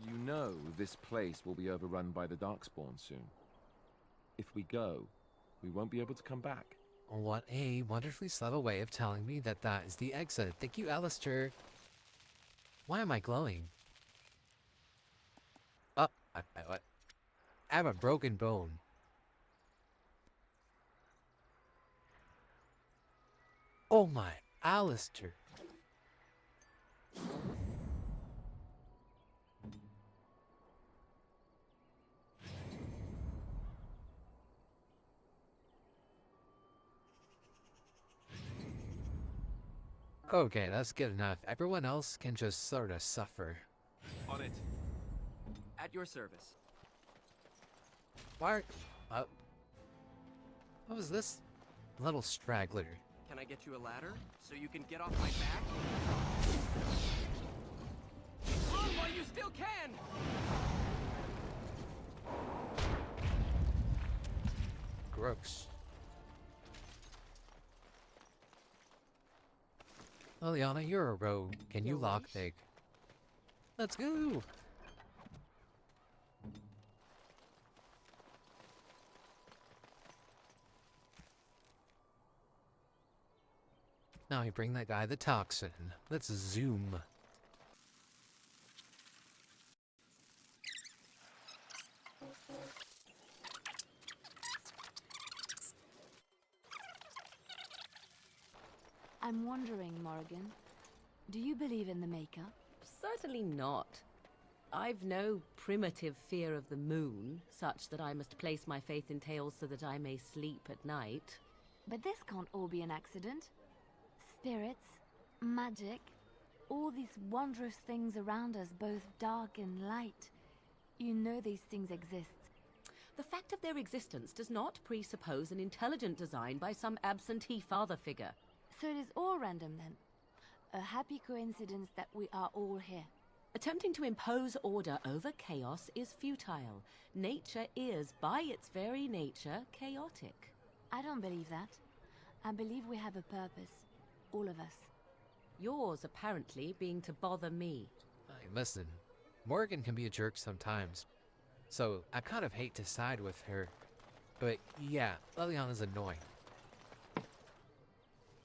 You know this place will be overrun by the Darkspawn soon. If we go, we won't be able to come back. What a wonderfully subtle way of telling me that that is the exit. Thank you, Alistair. Why am I glowing? Oh, I have a broken bone. Oh my, Alistair. Okay, that's good enough. Everyone else can just sort of suffer. On it. At your service. What was this? Little straggler. Can I get you a ladder so you can get off my back? Run while you still can! Gross. Liliana, you're a rogue. Can you lockpick? Let's go! Now we bring that guy the toxin. Let's zoom. I'm wondering, Morrigan, do you believe in the Maker? Certainly not. I've no primitive fear of the moon, such that I must place my faith in tales so that I may sleep at night. But this can't all be an accident. Spirits, magic, all these wondrous things around us, both dark and light. You know these things exist. The fact of their existence does not presuppose an intelligent design by some absentee father figure. So it is all random then. A happy coincidence that we are all here. Attempting to impose order over chaos is futile. Nature is, by its very nature, chaotic. I don't believe that. I believe we have a purpose. All of us. Yours, apparently, being to bother me. Hey, listen, Morgan can be a jerk sometimes, so I kind of hate to side with her. But yeah, Liliana's annoying.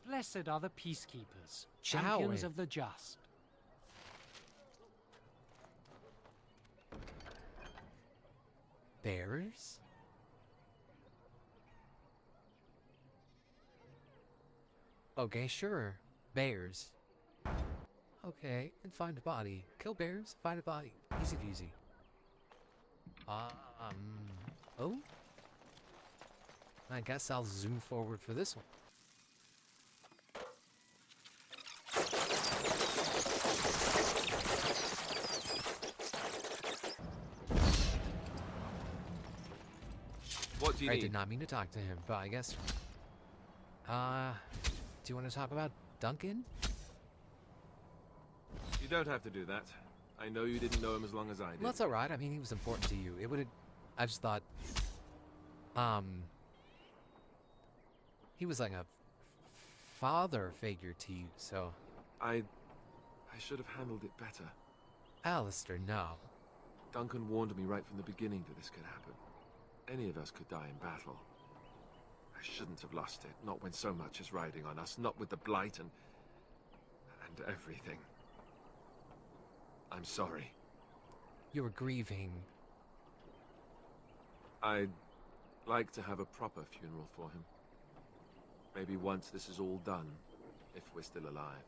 Blessed are the peacekeepers, Chow champions it. of the just. Bears? Okay, sure. Bears. Okay, and find a body. Kill bears, find a body. Easy peasy. Oh? I guess I'll zoom forward for this one. What do you I need? did not mean to talk to him, but I guess... do you want to talk about Duncan? You don't have to do that. I know you didn't know him as long as I did. Well, that's alright. I mean, he was important to you. It would have... I just thought... He was like a father figure to you, so... I should have handled it better. Alistair, no. Duncan warned me right from the beginning that this could happen. Any of us could die in battle. I shouldn't have lost it, not when so much is riding on us, not with the blight and everything. I'm sorry. You were grieving. I'd like to have a proper funeral for him. Maybe once this is all done, if we're still alive.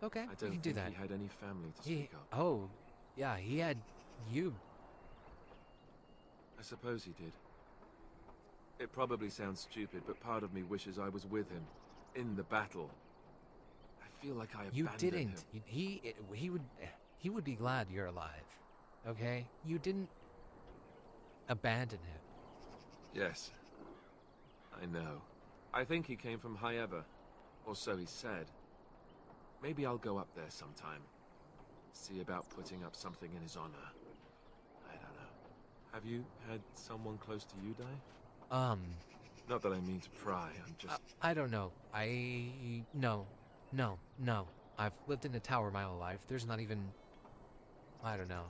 Okay, I we don't can do think that. he had any family to speak of. Oh, yeah, he had you. I suppose he did. It probably sounds stupid, but part of me wishes I was with him, in the battle. I feel like I abandoned You him. didn't. He would be glad you're alive. Okay? You didn't abandon him. Yes. I know. I think he came from High Ever. Or so he said. Maybe I'll go up there sometime. See about putting up something in his honor. I don't know. Have you had someone close to you die? Not that I mean to pry, I'm just... I don't know. No. I've lived in a tower my whole life. There's not even... I don't know.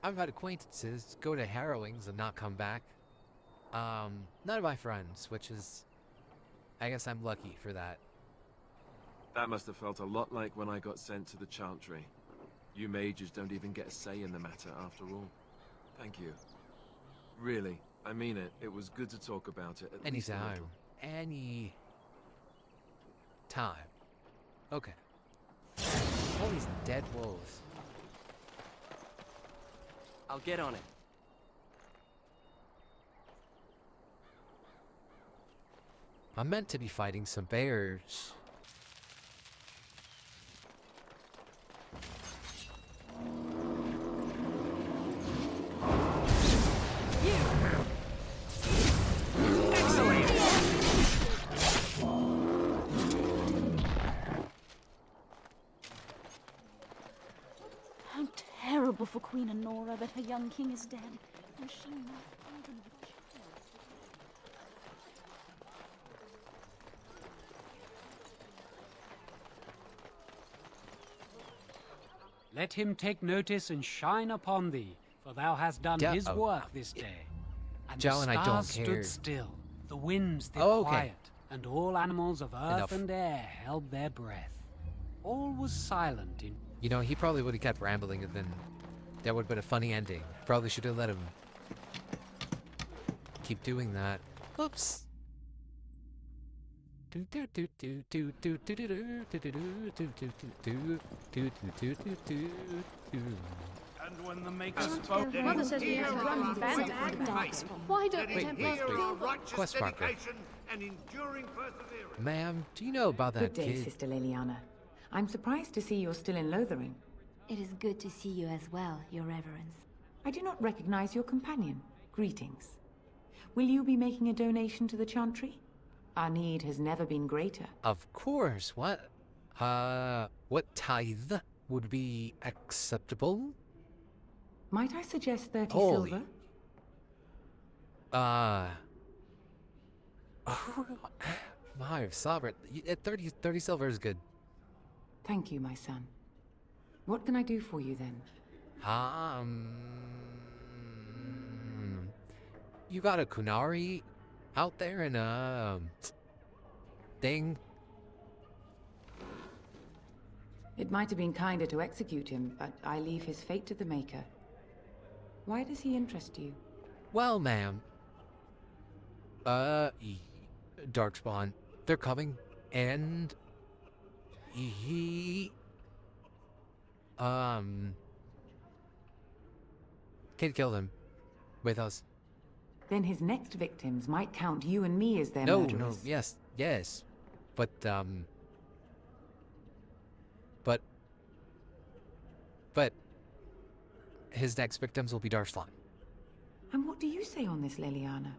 I've had acquaintances go to harrowings and not come back. None of my friends, which is... I guess I'm lucky for that. That must have felt a lot like when I got sent to the Chantry. You mages don't even get a say in the matter after all. Thank you. Really, I mean it. It was good to talk about it. At least a Anytime. little. Any... time. Okay. All these dead wolves. I'll get on it. I'm meant to be fighting some bears. How terrible for Queen Honora that her young king is dead, and she not even a child. Let him take notice and shine upon thee, for thou hast done his work this day. And Joe the and I don't stars care. stood still, the winds did Okay. quiet, and all animals of earth Enough. and air held their breath. All was silent in... You know, he probably would have kept rambling and then that would have been a funny ending. Probably should have let him keep doing that. Oops. And when the Maker spoke, Mother says we have run bandit for the Darkspawn. Why don't the Templars wait. righteous Quest marker. dedication and enduring perseverance. Ma'am, do you know about that Good day, kid? Sister Liliana. I'm surprised to see you're still in Lothering. It is good to see you as well, Your Reverence. I do not recognize your companion. Greetings. Will you be making a donation to the Chantry? Our need has never been greater. Of course. What tithe would be acceptable? Might I suggest 30 Holy. silver? 5 sovereign. 30 silver is good. Thank you, my son. What can I do for you then? You got a Kunari out there in a thing? It might have been kinder to execute him, but I leave his fate to the Maker. Why does he interest you? Well, ma'am. Darkspawn, they're coming, and he can't kill them with us. Then his next victims might count you and me as their No, murderers. yes, but his next victims will be Darkspawn. And what do you say on this, Liliana?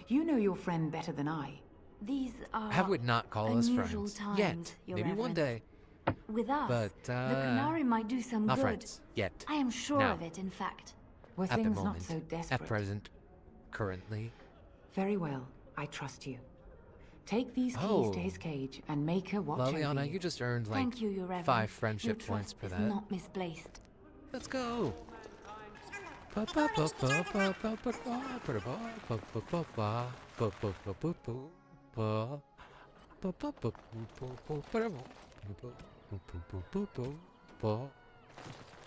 You know your friend better than I. These are I would not call us unusual friends times, yet. Your Maybe one Reverence. day. With us, But, the Canary might do some not good. friends. Yet. I am sure Now. of it, in fact. Were At the things not moment. so desperate? At present. Currently. Very well. I trust you. Take these keys Oh. to his cage and make her watch over Liliana, you. you just earned like Thank you, Your Reverence. 5 friendship Your points trust for is that. not misplaced. Let's go.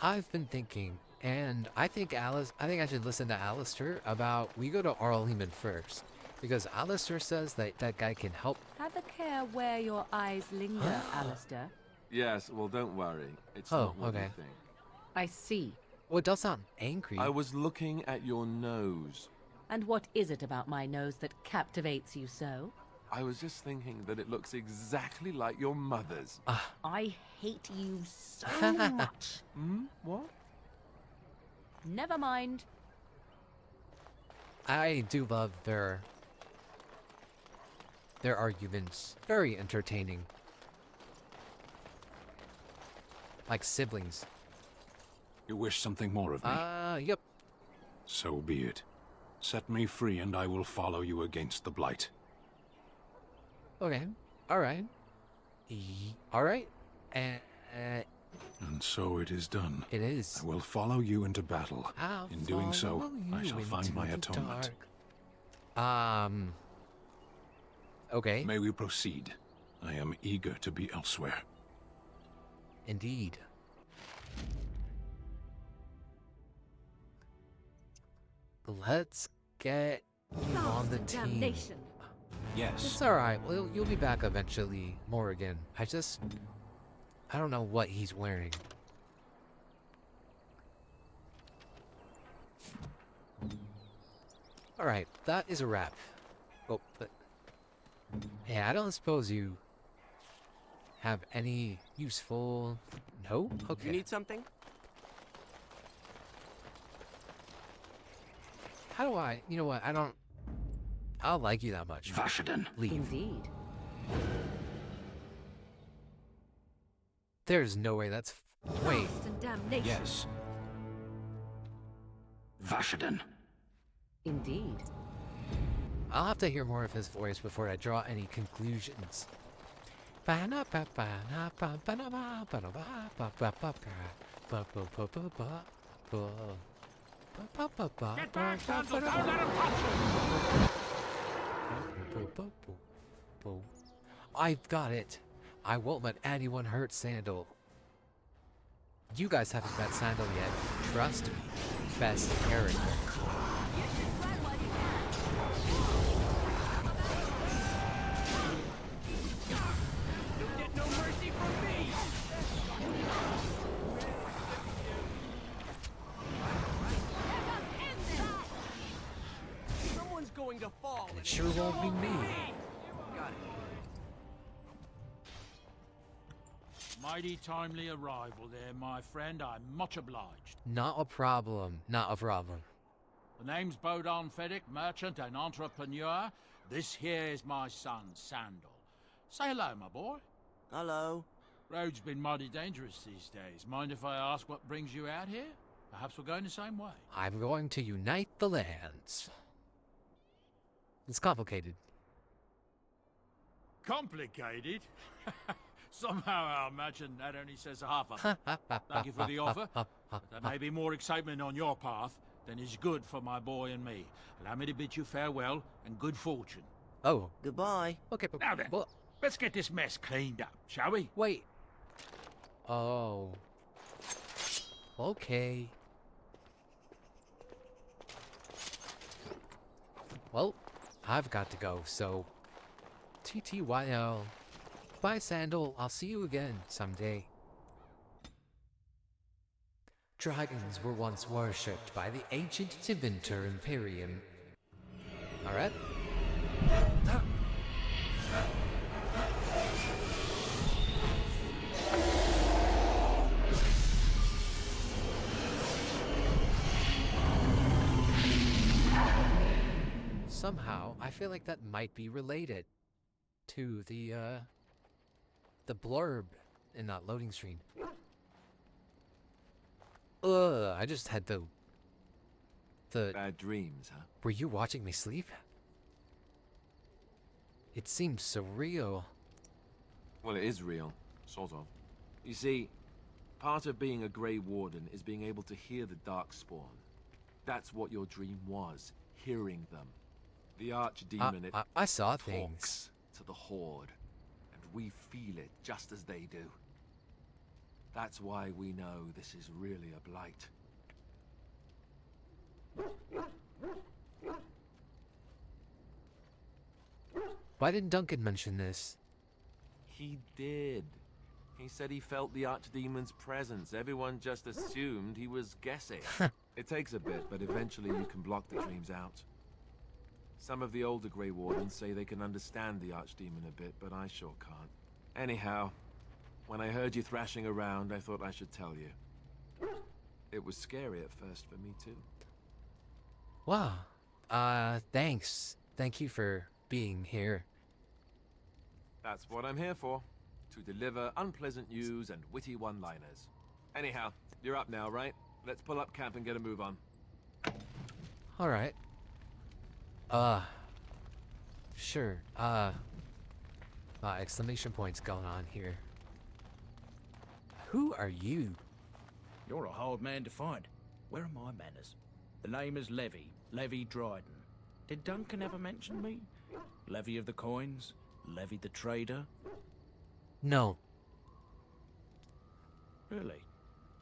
I've been thinking, and I think I should listen to Alistair about we go to Arleman first. Because Alistair says that that guy can help. Have a care where your eyes linger, Alistair. Yes, well, don't worry. It's Oh, not what okay. you think. I see. Well, it does sound angry. I was looking at your nose. And what is it about my nose that captivates you so? I was just thinking that it looks exactly like your mother's. I hate you so much. What? Never mind. I do love their arguments. Very entertaining. Like siblings. You wish something more of me? Yep. So be it. Set me free and I will follow you against the Blight. Okay. Alright. Alright. And so it is done. It is. I will follow you into battle. In doing so, follow I you shall find my into the atonement. Okay. May we proceed? I am eager to be elsewhere. Indeed. Let's get you on the team. Damnation. Yes. It's alright. Well, you'll be back eventually, Morrigan. I don't know what he's wearing. Alright, that is a wrap. Oh, but... Yeah, I don't suppose you have any useful... No? Okay. You need something? How do I... You know what, I don't like you that much. Vashaden. Leave. Indeed. There's no way that's... Wait. And damnation. Yes. Vashaden. Indeed. I'll have to hear more of his voice before I draw any conclusions. Get back, Sandal! Don't let him touch you! I've got it. I won't let anyone hurt Sandal. You guys haven't met Sandal yet. Trust me. Best character. You'll get no mercy from me! Someone's going to fall, And it sure won't be me. Got it. Mighty timely arrival there, my friend. I'm much obliged. Not a problem. Not a problem. The name's Bodon Feddick, merchant and entrepreneur. This here is my son, Sandal. Say hello, my boy. Hello. Road's been mighty dangerous these days. Mind if I ask what brings you out here? Perhaps we're going the same way. I'm going to unite the lands. It's complicated. Complicated? Somehow I imagine that only says half of it. Thank you for the offer, but there may be more excitement on your path than is good for my boy and me. Allow me to bid you farewell and good fortune. Oh. Goodbye. Okay, but... Now then, let's get this mess cleaned up, shall we? Wait. Oh. Okay. Well, I've got to go, so... TTYL. Bye, Sandal. I'll see you again someday. Dragons were once worshipped by the ancient Tevinter Imperium. Alright. Somehow, I feel like that might be related to the blurb in that loading screen. Ugh, I just had the bad dreams, huh? Were you watching me sleep? It seems surreal. Well, it is real, sort of. You see, part of being a Grey Warden is being able to hear the Darkspawn. That's what your dream was, hearing them. The Archdemon, I saw talks things to the Horde, and we feel it just as they do. That's why we know this is really a blight. Why didn't Duncan mention this? He did. He said he felt the Archdemon's presence. Everyone just assumed he was guessing. It takes a bit, but eventually you can block the dreams out. Some of the older Grey Wardens say they can understand the Archdemon a bit, but I sure can't. Anyhow, when I heard you thrashing around, I thought I should tell you. It was scary at first for me, too. Wow. Thanks. Thank you for being here. That's what I'm here for. To deliver unpleasant news and witty one-liners. Anyhow, you're up now, right? Let's pull up camp and get a move on. Alright. Sure. Exclamation points going on here. Who are you? You're a hard man to find. Where are my manners? The name is Levy. Levy Dryden. Did Duncan ever mention me? Levy of the coins? Levy the trader? No. Really?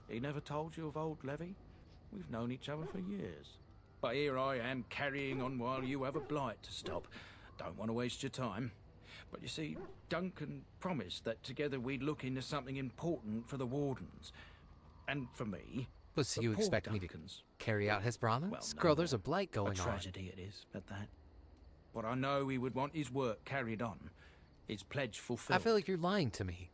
He never told you of old Levy? We've known each other for years. But here I am carrying on while you have a blight to stop. Don't want to waste your time. But you see, Duncan promised that together we'd look into something important for the Wardens. And for me. But so you expect me to carry out his promise? Well, no, Girl, there's a blight going on. A tragedy it is, at that. But I know he would want his work carried on. His pledge fulfilled. I feel like you're lying to me.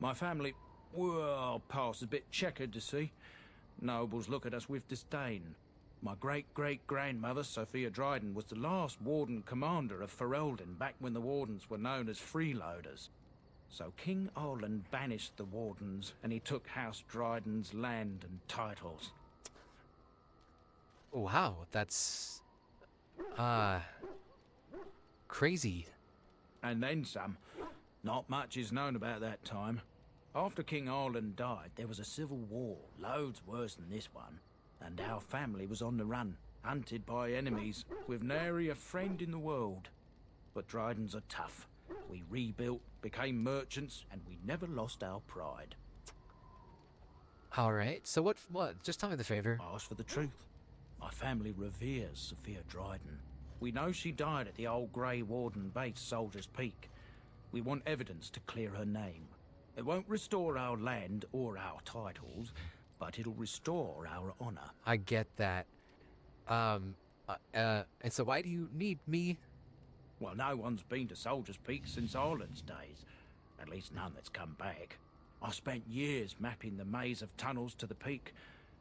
My family, well, past a bit checkered to see. Nobles look at us with disdain. My great-great-grandmother, Sophia Dryden, was the last Warden Commander of Ferelden back when the Wardens were known as freeloaders. So King Arlen banished the Wardens, and he took House Dryden's land and titles. Wow, that's... crazy. And then some. Not much is known about that time. After King Arlen died, there was a civil war, loads worse than this one. And our family was on the run, hunted by enemies, with nary a friend in the world. But Drydens are tough. We rebuilt, became merchants, and we never lost our pride. Alright, so what? Just tell me the favor. Ask for the truth. My family reveres Sophia Dryden. We know she died at the old Grey Warden base, Soldier's Peak. We want evidence to clear her name. It won't restore our land or our titles, but it'll restore our honor. I get that. And so why do you need me? Well, no one's been to Soldier's Peak since Arlen's days. At least none that's come back. I spent years mapping the maze of tunnels to the peak,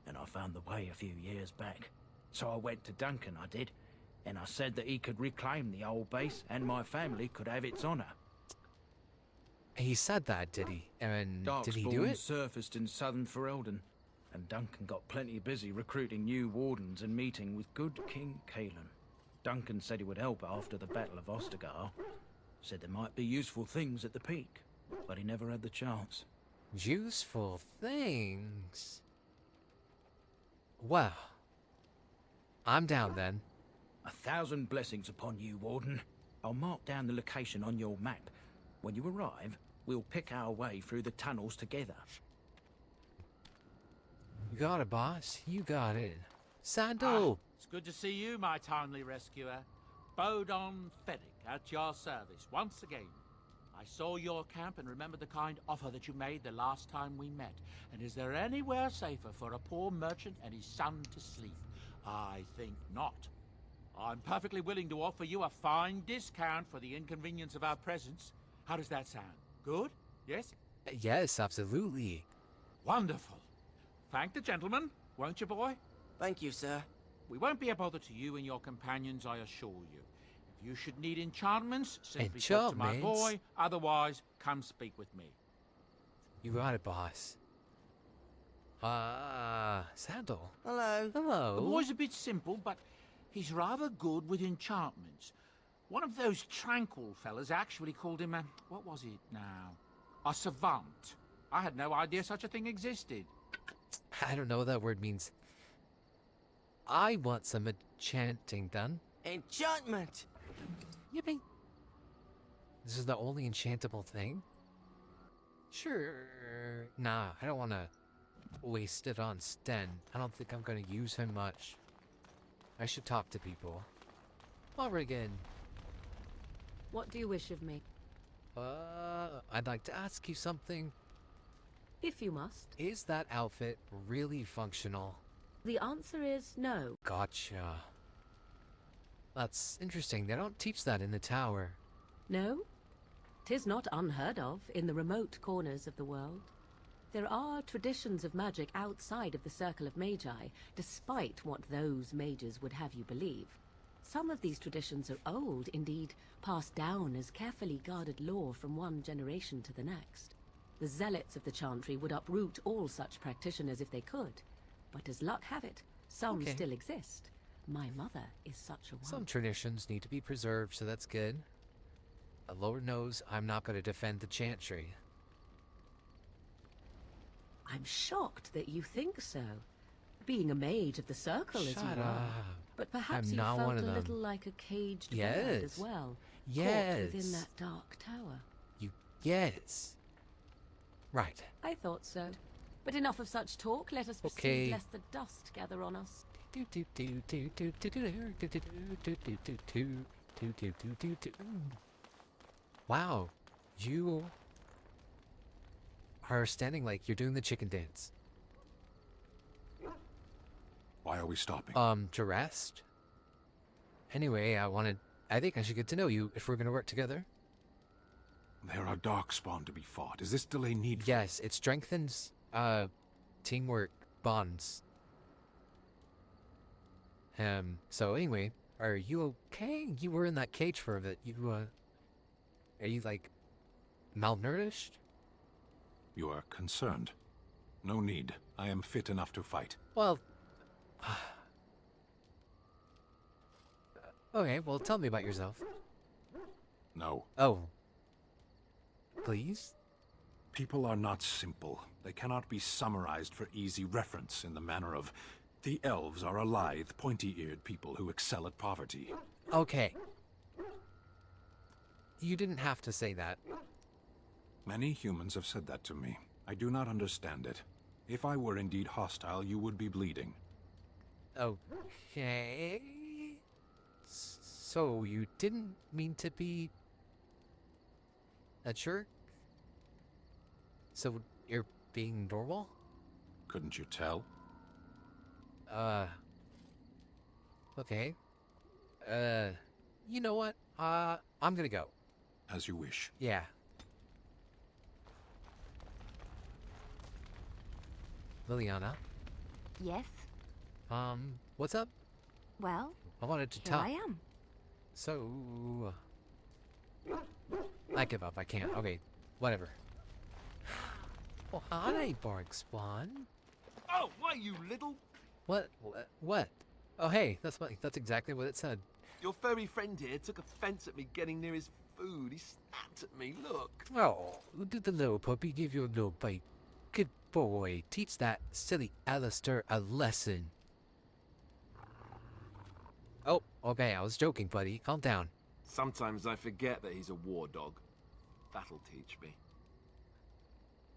and I found the way a few years back. So I went to Duncan, I did, and I said that he could reclaim the old base and my family could have its honor. He said that, did he? And did he do Darkspawn it? surfaced in southern Ferelden, and Duncan got plenty busy recruiting new wardens and meeting with good King Caelan. Duncan said he would help after the Battle of Ostergar. Said there might be useful things at the peak, but he never had the chance. Useful things? Well, I'm down then. 1,000 blessings upon you, Warden. I'll mark down the location on your map. When you arrive, we'll pick our way through the tunnels together. You got it, boss. You got it. Sandal! It's good to see you, my timely rescuer. Bodon Fennick, at your service, once again. I saw your camp and remember the kind offer that you made the last time we met. And is there anywhere safer for a poor merchant and his son to sleep? I think not. I'm perfectly willing to offer you a fine discount for the inconvenience of our presence. How does that sound? Good? Yes? Yes, absolutely. Wonderful. Thank the gentleman, won't you, boy? Thank you, sir. We won't be a bother to you and your companions, I assure you. If you should need enchantments, simply talk to my boy. Otherwise, come speak with me. You got it, boss. Sandal. Hello. Hello. The boy's a bit simple, but he's rather good with enchantments. One of those tranquil fellas actually called him a... what was it now? A savant. I had no idea such a thing existed. I don't know what that word means. I want some enchanting done. Enchantment! You mean... this is the only enchantable thing? Sure. Nah, I don't want to waste it on Sten. I don't think I'm going to use him much. I should talk to people. Morrigan. What do you wish of me? I'd like to ask you something. If you must. Is that outfit really functional? The answer is no. Gotcha. That's interesting. They don't teach that in the tower. No? 'Tis not unheard of in the remote corners of the world. There are traditions of magic outside of the Circle of Magi, despite what those mages would have you believe. Some of these traditions are old, indeed, passed down as carefully guarded lore from one generation to the next. The zealots of the Chantry would uproot all such practitioners if they could. But as luck have it, some still exist. My mother is such a one. Some traditions need to be preserved, so that's good. Lord knows I'm not going to defend the Chantry. I'm shocked that you think so. Being a mage of the Circle as you are. But perhaps you felt a little like a caged bird as well. Caught within that dark tower. Yes. Right. I thought so. But enough of such talk. Let us proceed, lest the dust gather on us. Wow. You are standing like you're doing the chicken dance. Why are we stopping? To rest. Anyway, I think I should get to know you if we're gonna work together. There are Darkspawn to be fought. Is this delay needful? Yes, it strengthens, teamwork bonds. So anyway, are you okay? You were in that cage for a bit. Are you, like, malnourished? You are concerned. No need. I am fit enough to fight. Well... okay, well, tell me about yourself. No. Oh. Please? People are not simple. They cannot be summarized for easy reference in the manner of... the elves are a lithe, pointy-eared people who excel at poverty. Okay. You didn't have to say that. Many humans have said that to me. I do not understand it. If I were indeed hostile, you would be bleeding. Okay. So you didn't mean to be a jerk? So you're being normal? Couldn't you tell? Okay. You know what? I'm gonna go. As you wish. Yeah. Liliana? Yes? What's up? Well, I wanted to here talk. I am. So... I give up. I can't. Okay. Whatever. Oh, hi, Barkspawn. Oh, why, you little... What? What? Oh, hey. That's exactly what it said. Your furry friend here took offense at me getting near his food. He snapped at me, look. Oh, did the little puppy give you a little bite? Good boy. Teach that silly Alistair a lesson. Oh, okay. I was joking, buddy. Calm down. Sometimes I forget that he's a war dog. That'll teach me.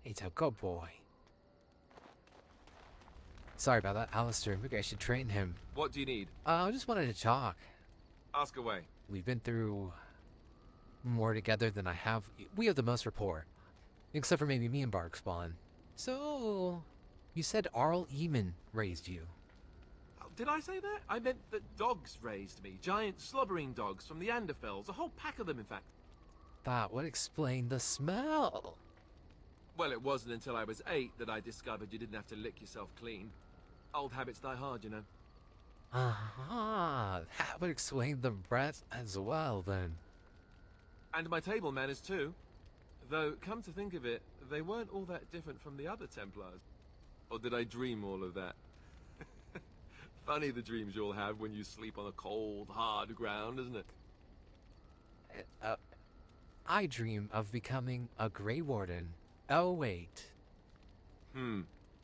He's a good boy. Sorry about that, Alistair. Maybe I should train him. What do you need? I just wanted to talk. Ask away. We've been through more together than I have. We have the most rapport. Except for maybe me and Barkspawn. So, you said Arl Eamon raised you. Oh, did I say that? I meant that dogs raised me. Giant slobbering dogs from the Anderfells. A whole pack of them, in fact. That would explain the smell. Well, it wasn't until I was 8 that I discovered you didn't have to lick yourself clean. Old habits die hard, you know. That would explain the breath as well, then. And my table manners too. Though, come to think of it, they weren't all that different from the other Templars. Or did I dream all of that? Funny the dreams you'll have when you sleep on a cold, hard ground, isn't it? I dream of becoming a Grey Warden. Oh, wait.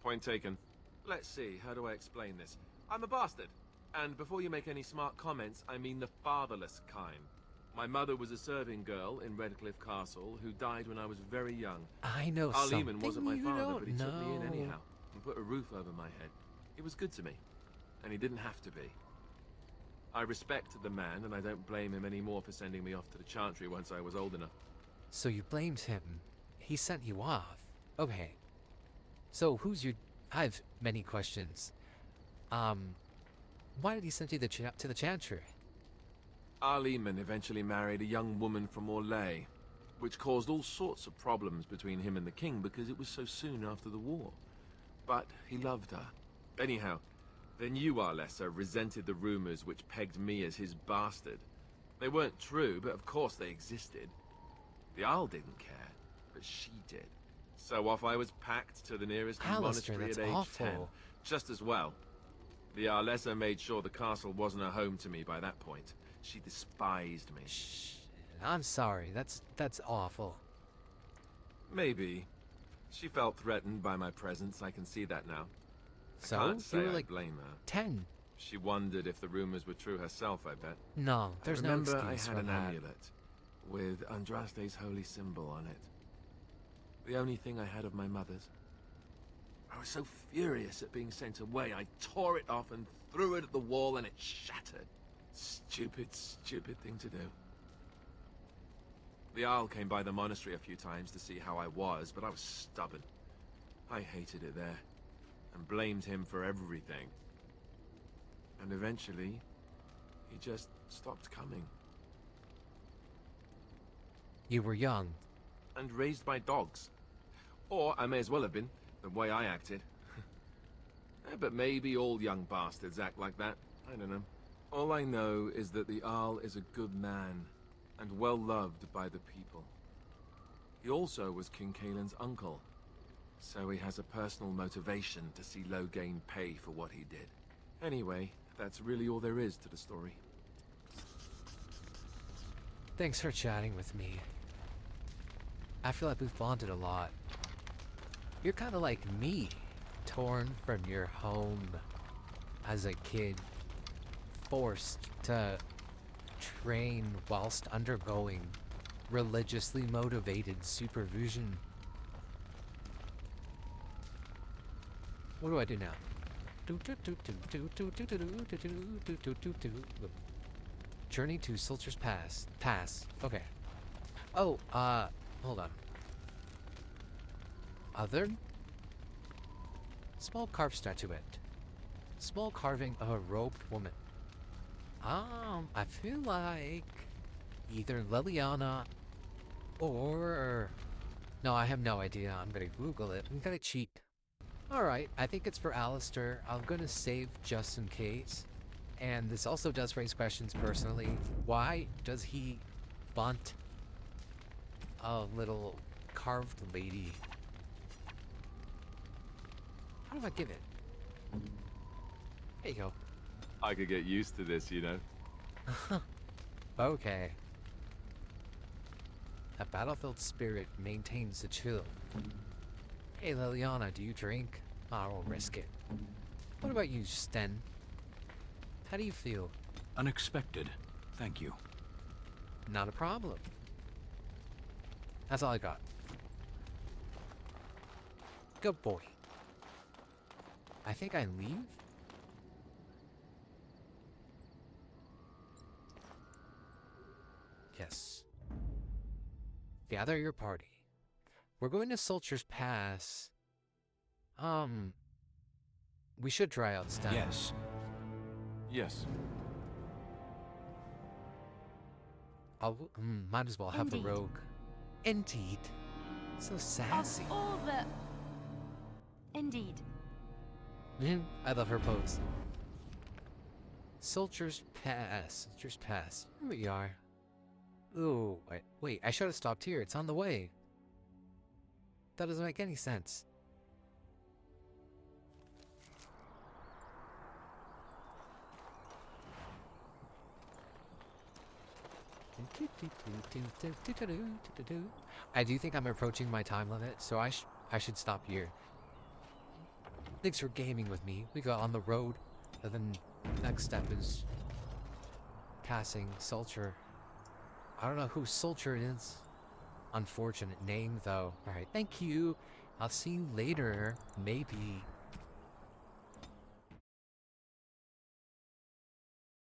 Point taken. Let's see, how do I explain this? I'm a bastard. And before you make any smart comments, I mean the fatherless kind. My mother was a serving girl in Redcliffe Castle who died when I was very young. I know Arleman wasn't my you father, don't but he took me in know. anyhow and put a roof over my head. He was good to me, and he didn't have to be. I respect the man, and I don't blame him anymore for sending me off to the Chantry once I was old enough. So you blamed him. He sent you off. Okay. So who's your... I have many questions. Why did he send you to the Chantry? Arleman eventually married a young woman from Orlais, which caused all sorts of problems between him and the king because it was so soon after the war. But he loved her. Anyhow, the new Arlessa resented the rumors which pegged me as his bastard. They weren't true, but of course they existed. The Arl didn't care, but she did. So off I was packed to the nearest Alistair, monastery at that's age awful. 10. Just as well. The Arlessa made sure the castle wasn't a home to me by that point. She despised me. Shh. I'm sorry. That's awful. Maybe. She felt threatened by my presence, I can see that now. So? I can't say You were I like blame her. 10. She wondered if the rumors were true herself, I bet. No, there's no excuse I had for an that. amulet with Andraste's holy symbol on it. The only thing I had of my mother's. I was so furious at being sent away, I tore it off and threw it at the wall and it shattered. Stupid, stupid thing to do. The Arl came by the monastery a few times to see how I was, but I was stubborn. I hated it there, and blamed him for everything. And eventually, he just stopped coming. You were young. And raised by dogs. Or I may as well have been, the way I acted. But maybe all young bastards act like that. I don't know. All I know is that the Arl is a good man, and well loved by the people. He also was King Caelan's uncle, so he has a personal motivation to see Loghain pay for what he did. Anyway, that's really all there is to the story. Thanks for chatting with me. I feel like we've bonded a lot. You're kind of like me, torn from your home as a kid, forced to train whilst undergoing religiously motivated supervision. What do I do now? Journey to Sulcher's Pass. Okay. Oh, hold on. Other? Small carved statuette. Small carving of a robed woman. I feel like either Liliana or... No, I have no idea. I'm gonna Google it. I'm gonna cheat. Alright, I think it's for Alistair. I'm gonna save just in case. And this also does raise questions personally. Why does he bunt a little carved lady? How do I give it? There you go. I could get used to this, you know. Okay. A battlefield spirit maintains the chill. Hey Liliana, do you drink? I won't risk it. What about you, Sten? How do you feel? Unexpected. Thank you. Not a problem. That's all I got. Good boy. I think I leave? Yes. Gather your party. We're going to Sulcher's Pass. We should try out Sten. Yes. Yes. Might as well have the rogue. Indeed. So sassy. Of all the... Indeed. I love her pose. Soldier's Pass. Soldier's Pass. Here we are. Ooh, wait, I should have stopped here. It's on the way. That doesn't make any sense. I do think I'm approaching my time limit, so I should stop here. Thanks for gaming with me. We got on the road, and then next step is passing Sulcher. I don't know who Sulcher is. Unfortunate name, though. Alright, thank you. I'll see you later. Maybe.